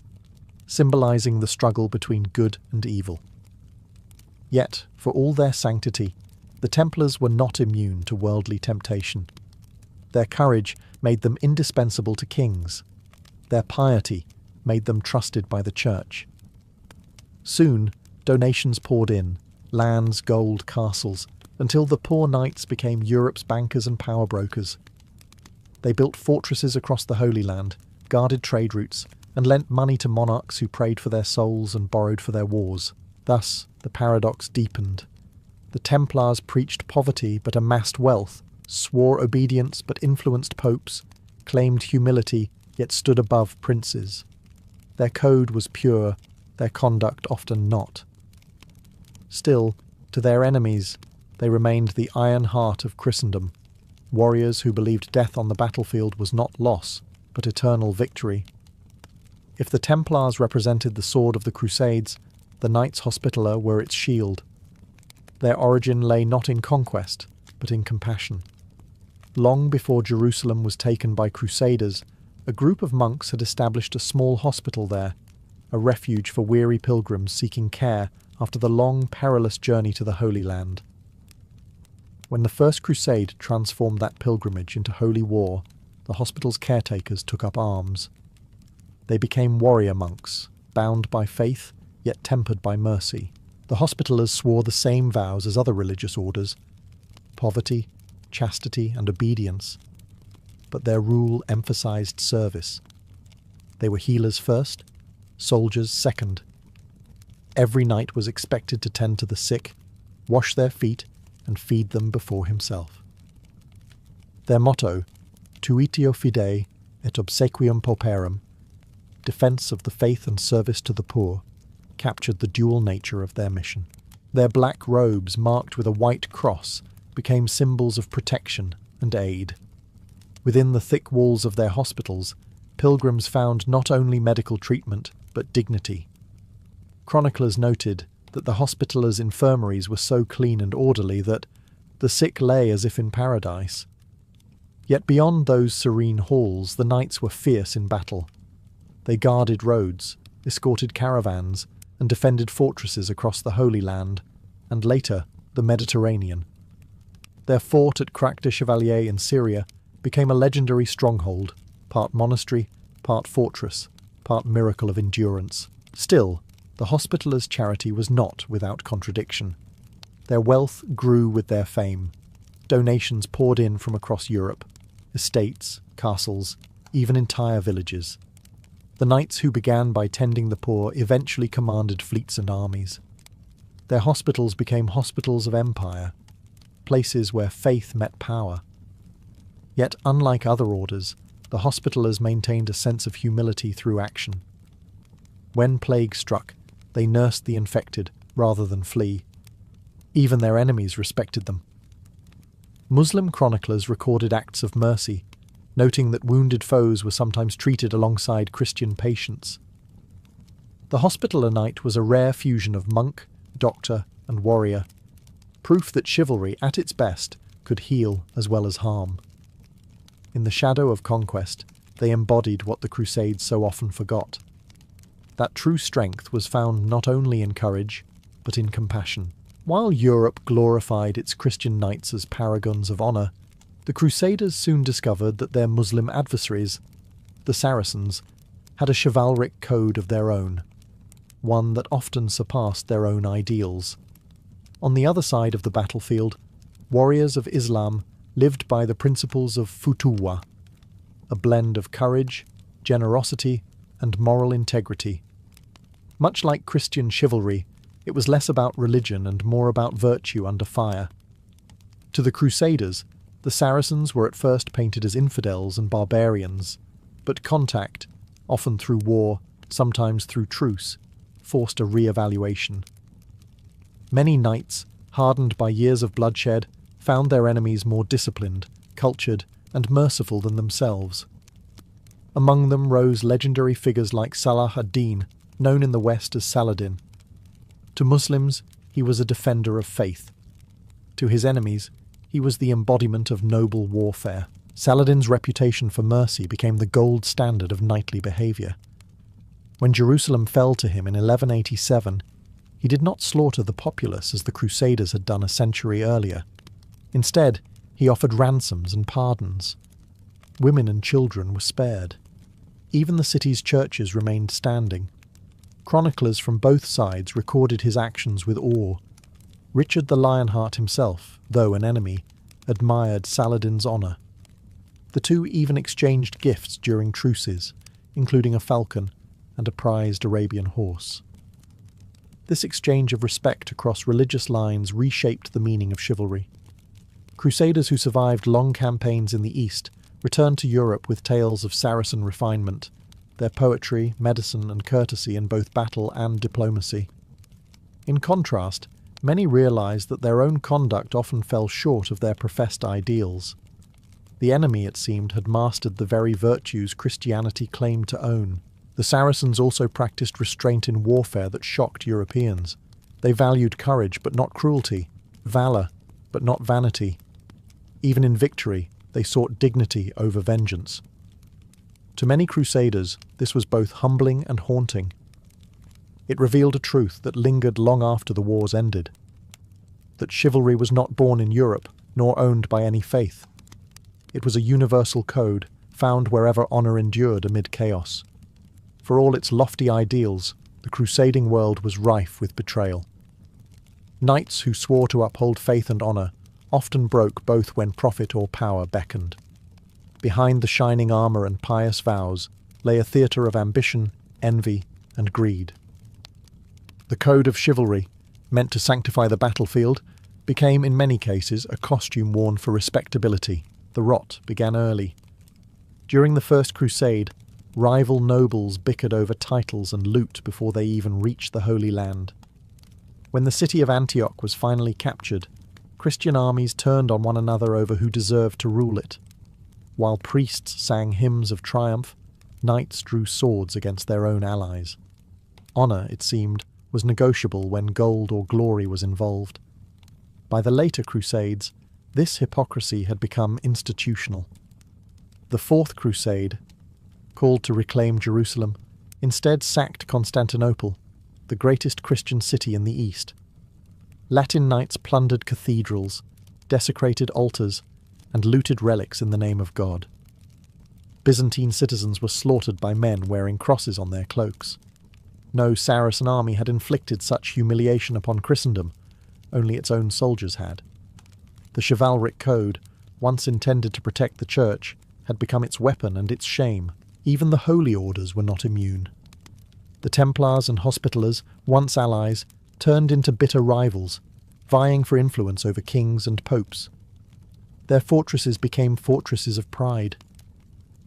symbolizing the struggle between good and evil. Yet, for all their sanctity, the Templars were not immune to worldly temptation. Their courage made them indispensable to kings. Their piety made them trusted by the Church. Soon, donations poured in, lands, gold, castles, until the poor knights became Europe's bankers and power brokers. They built fortresses across the Holy Land, guarded trade routes, and lent money to monarchs who prayed for their souls and borrowed for their wars. Thus, the paradox deepened. The Templars preached poverty but amassed wealth, swore obedience but influenced popes, claimed humility yet stood above princes. Their code was pure, their conduct often not. Still, to their enemies, they remained the iron heart of Christendom, warriors who believed death on the battlefield was not loss, but eternal victory. If the Templars represented the sword of the Crusades, the Knights Hospitaller were its shield. Their origin lay not in conquest, but in compassion. Long before Jerusalem was taken by Crusaders, a group of monks had established a small hospital there, a refuge for weary pilgrims seeking care after the long, perilous journey to the Holy Land. When the First Crusade transformed that pilgrimage into holy war, the hospital's caretakers took up arms. They became warrior monks, bound by faith, yet tempered by mercy. The Hospitallers swore the same vows as other religious orders: poverty, chastity, and obedience. But their rule emphasized service. They were healers first, soldiers second. Every knight was expected to tend to the sick, wash their feet, and feed them before himself. Their motto, Tuitio fidei et obsequium pauperum, defence of the faith and service to the poor, captured the dual nature of their mission. Their black robes, marked with a white cross, became symbols of protection and aid. Within the thick walls of their hospitals, pilgrims found not only medical treatment, but dignity. Chroniclers noted that the hospitallers' infirmaries were so clean and orderly that the sick lay as if in paradise. Yet beyond those serene halls, the knights were fierce in battle. They guarded roads, escorted caravans, and defended fortresses across the Holy Land, and later the Mediterranean. Their fort at Crac de Chevalier in Syria became a legendary stronghold, part monastery, part fortress, part miracle of endurance. Still, the Hospitallers' charity was not without contradiction. Their wealth grew with their fame. Donations poured in from across Europe, estates, castles, even entire villages. The knights who began by tending the poor eventually commanded fleets and armies. Their hospitals became hospitals of empire, places where faith met power. Yet, unlike other orders, the Hospitallers maintained a sense of humility through action. When plague struck, they nursed the infected rather than flee. Even their enemies respected them. Muslim chroniclers recorded acts of mercy, noting that wounded foes were sometimes treated alongside Christian patients. The Hospitaller Knight was a rare fusion of monk, doctor, and warrior, proof that chivalry, at its best, could heal as well as harm. In the shadow of conquest, they embodied what the Crusades so often forgot. That true strength was found not only in courage, but in compassion. While Europe glorified its Christian knights as paragons of honour, the Crusaders soon discovered that their Muslim adversaries, the Saracens, had a chivalric code of their own, one that often surpassed their own ideals. On the other side of the battlefield, warriors of Islam lived by the principles of futuwah, a blend of courage, generosity, and moral integrity. Much like Christian chivalry, it was less about religion and more about virtue under fire. To the Crusaders, the Saracens were at first painted as infidels and barbarians, but contact, often through war, sometimes through truce, forced a re-evaluation. Many knights, hardened by years of bloodshed, found their enemies more disciplined, cultured, and merciful than themselves. Among them rose legendary figures like Salah ad-Din, known in the West as Saladin. To Muslims, he was a defender of faith. To his enemies, he was the embodiment of noble warfare. Saladin's reputation for mercy became the gold standard of knightly behaviour. When Jerusalem fell to him in 1187, he did not slaughter the populace as the Crusaders had done a century earlier. Instead, he offered ransoms and pardons. Women and children were spared. Even the city's churches remained standing. Chroniclers from both sides recorded his actions with awe. Richard the Lionheart himself, though an enemy, admired Saladin's honour. The two even exchanged gifts during truces, including a falcon and a prized Arabian horse. This exchange of respect across religious lines reshaped the meaning of chivalry. Crusaders who survived long campaigns in the East returned to Europe with tales of Saracen refinement, their poetry, medicine, and courtesy in both battle and diplomacy. In contrast, many realized that their own conduct often fell short of their professed ideals. The enemy, it seemed, had mastered the very virtues Christianity claimed to own. The Saracens also practiced restraint in warfare that shocked Europeans. They valued courage but not cruelty, valour but not vanity. Even in victory, they sought dignity over vengeance. To many crusaders, this was both humbling and haunting. It revealed a truth that lingered long after the wars ended: that chivalry was not born in Europe, nor owned by any faith. It was a universal code, found wherever honour endured amid chaos. For all its lofty ideals, the crusading world was rife with betrayal. Knights who swore to uphold faith and honour often broke both when profit or power beckoned. Behind the shining armour and pious vows lay a theatre of ambition, envy, and greed. The code of chivalry, meant to sanctify the battlefield, became in many cases a costume worn for respectability. The rot began early. During the First Crusade, Rival nobles bickered over titles and loot before they even reached the Holy Land. When the city of Antioch was finally captured, Christian armies turned on one another over who deserved to rule it. While priests sang hymns of triumph, knights drew swords against their own allies. Honour, it seemed, was negotiable when gold or glory was involved. By the later Crusades, this hypocrisy had become institutional. The Fourth Crusade, called to reclaim Jerusalem, instead sacked Constantinople, the greatest Christian city in the East. Latin knights plundered cathedrals, desecrated altars, and looted relics in the name of God. Byzantine citizens were slaughtered by men wearing crosses on their cloaks. No Saracen army had inflicted such humiliation upon Christendom, only its own soldiers had. The chivalric code, once intended to protect the Church, had become its weapon and its shame. Even the holy orders were not immune. The Templars and Hospitallers, once allies, turned into bitter rivals, vying for influence over kings and popes. Their fortresses became fortresses of pride.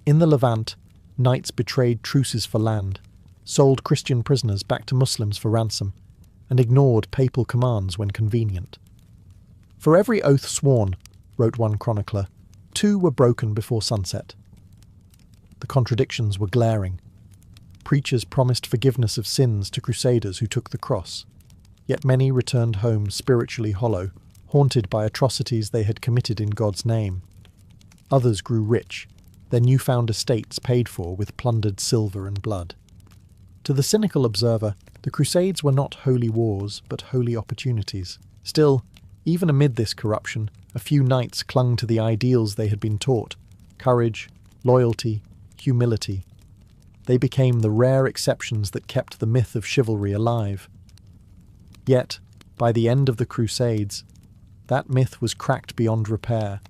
In the Levant, knights betrayed truces for land, sold Christian prisoners back to Muslims for ransom, and ignored papal commands when convenient. For every oath sworn, wrote one chronicler, 2 were broken before sunset. The contradictions were glaring. Preachers promised forgiveness of sins to crusaders who took the cross, yet many returned home spiritually hollow, haunted by atrocities they had committed in God's name. Others grew rich, their newfound estates paid for with plundered silver and blood. To the cynical observer, the Crusades were not holy wars, but holy opportunities. Still, even amid this corruption, a few knights clung to the ideals they had been taught: courage, loyalty, humility. They became the rare exceptions that kept the myth of chivalry alive. Yet, by the end of the Crusades, that myth was cracked beyond repair,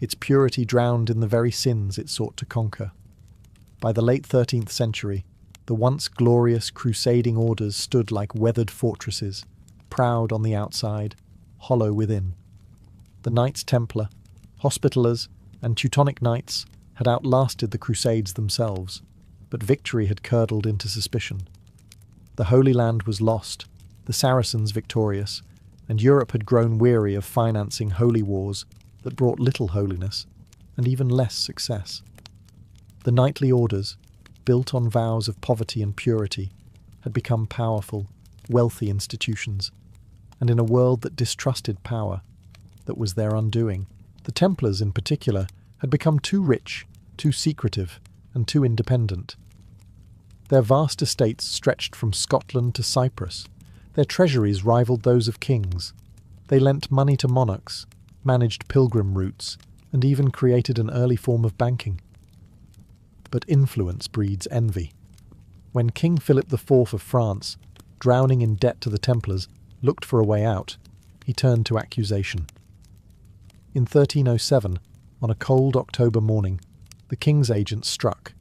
its purity drowned in the very sins it sought to conquer. By the late 13th century, the once glorious crusading orders stood like weathered fortresses, proud on the outside, hollow within. The Knights Templar, Hospitallers, and Teutonic Knights had outlasted the Crusades themselves, but victory had curdled into suspicion. The Holy Land was lost, the Saracens victorious, and Europe had grown weary of financing holy wars that brought little holiness and even less success. The knightly orders, built on vows of poverty and purity, had become powerful, wealthy institutions, and in a world that distrusted power, that was their undoing. The Templars, in particular, had become too rich, too secretive, and too independent. Their vast estates stretched from Scotland to Cyprus. Their treasuries rivaled those of kings. They lent money to monarchs, managed pilgrim routes, and even created an early form of banking. But influence breeds envy. When King Philip IV of France, drowning in debt to the Templars, looked for a way out, he turned to accusation. In 1307, on a cold October morning, the king's agents struck.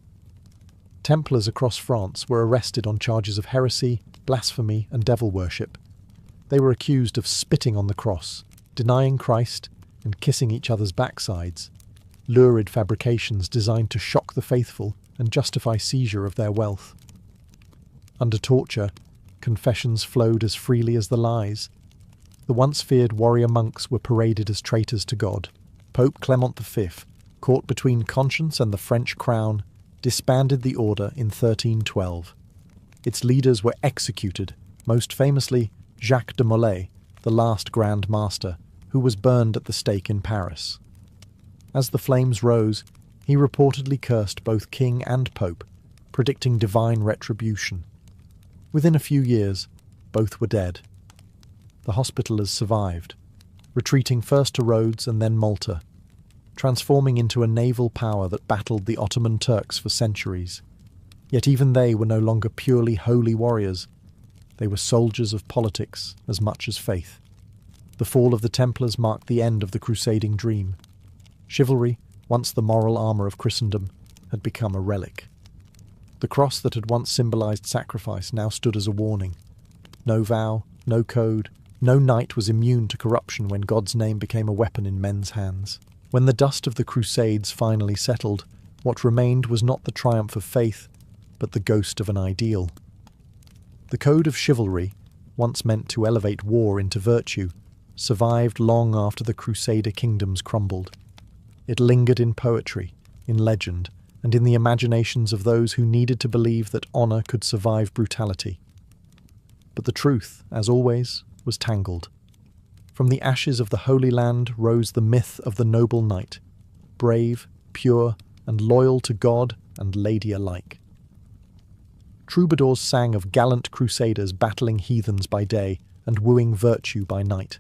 Templars across France were arrested on charges of heresy, blasphemy, and devil worship. They were accused of spitting on the cross, denying Christ, and kissing each other's backsides, lurid fabrications designed to shock the faithful and justify seizure of their wealth. Under torture, confessions flowed as freely as the lies. The once feared warrior monks were paraded as traitors to God. Pope Clement V, caught between conscience and the French crown, disbanded the order in 1312. Its leaders were executed, most famously Jacques de Molay, the last Grand Master, who was burned at the stake in Paris. As the flames rose, he reportedly cursed both king and pope, predicting divine retribution. Within a few years, both were dead. The Hospitallers survived, retreating first to Rhodes and then Malta, transforming into a naval power that battled the Ottoman Turks for centuries. Yet even they were no longer purely holy warriors. They were soldiers of politics as much as faith. The fall of the Templars marked the end of the crusading dream. Chivalry, once the moral armour of Christendom, had become a relic. The cross that had once symbolised sacrifice now stood as a warning. No vow, no code, no knight was immune to corruption when God's name became a weapon in men's hands. When the dust of the Crusades finally settled, what remained was not the triumph of faith, but the ghost of an ideal. The code of chivalry, once meant to elevate war into virtue, survived long after the Crusader kingdoms crumbled. It lingered in poetry, in legend, and in the imaginations of those who needed to believe that honour could survive brutality. But the truth, as always, was tangled. From the ashes of the Holy Land rose the myth of the noble knight, brave, pure, and loyal to God and lady alike. Troubadours sang of gallant crusaders battling heathens by day and wooing virtue by night.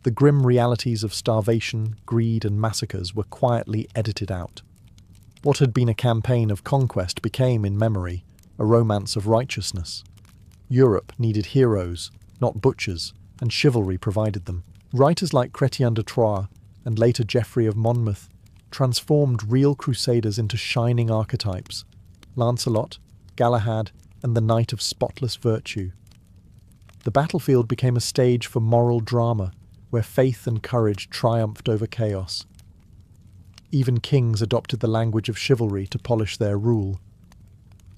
The grim realities of starvation, greed, and massacres were quietly edited out. What had been a campaign of conquest became, in memory, a romance of righteousness. Europe needed heroes, not butchers, and chivalry provided them. Writers like Chrétien de Troyes and later Geoffrey of Monmouth transformed real crusaders into shining archetypes: Lancelot, Galahad, and the knight of spotless virtue. The battlefield became a stage for moral drama, where faith and courage triumphed over chaos. Even kings adopted the language of chivalry to polish their rule.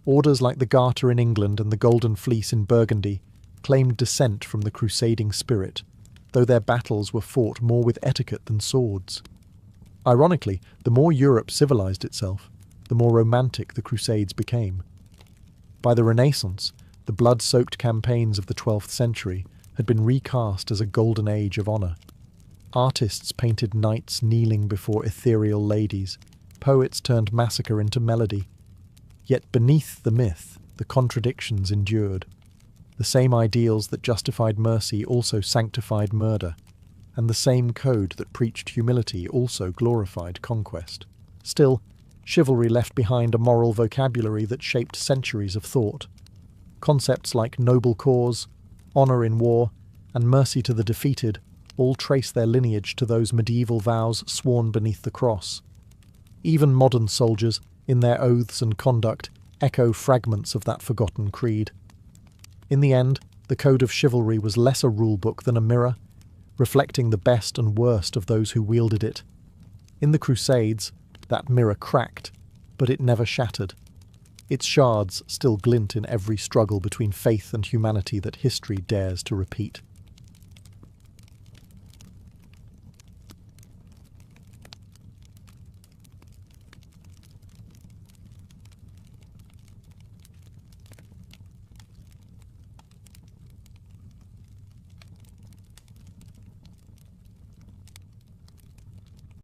Orders like the Garter in England and the Golden Fleece in Burgundy claimed descent from the crusading spirit, though their battles were fought more with etiquette than swords. Ironically, the more Europe civilized itself, the more romantic the Crusades became. By the Renaissance, the blood-soaked campaigns of the 12th century had been recast as a golden age of honour. Artists painted knights kneeling before ethereal ladies, poets turned massacre into melody. Yet beneath the myth, the contradictions endured. The same ideals that justified mercy also sanctified murder, and the same code that preached humility also glorified conquest. Still, chivalry left behind a moral vocabulary that shaped centuries of thought. Concepts like noble cause, honour in war, and mercy to the defeated all trace their lineage to those medieval vows sworn beneath the cross. Even modern soldiers, in their oaths and conduct, echo fragments of that forgotten creed. In the end, the code of chivalry was less a rule-book than a mirror, reflecting the best and worst of those who wielded it. In the Crusades, that mirror cracked, but it never shattered. Its shards still glint in every struggle between faith and humanity that history dares to repeat.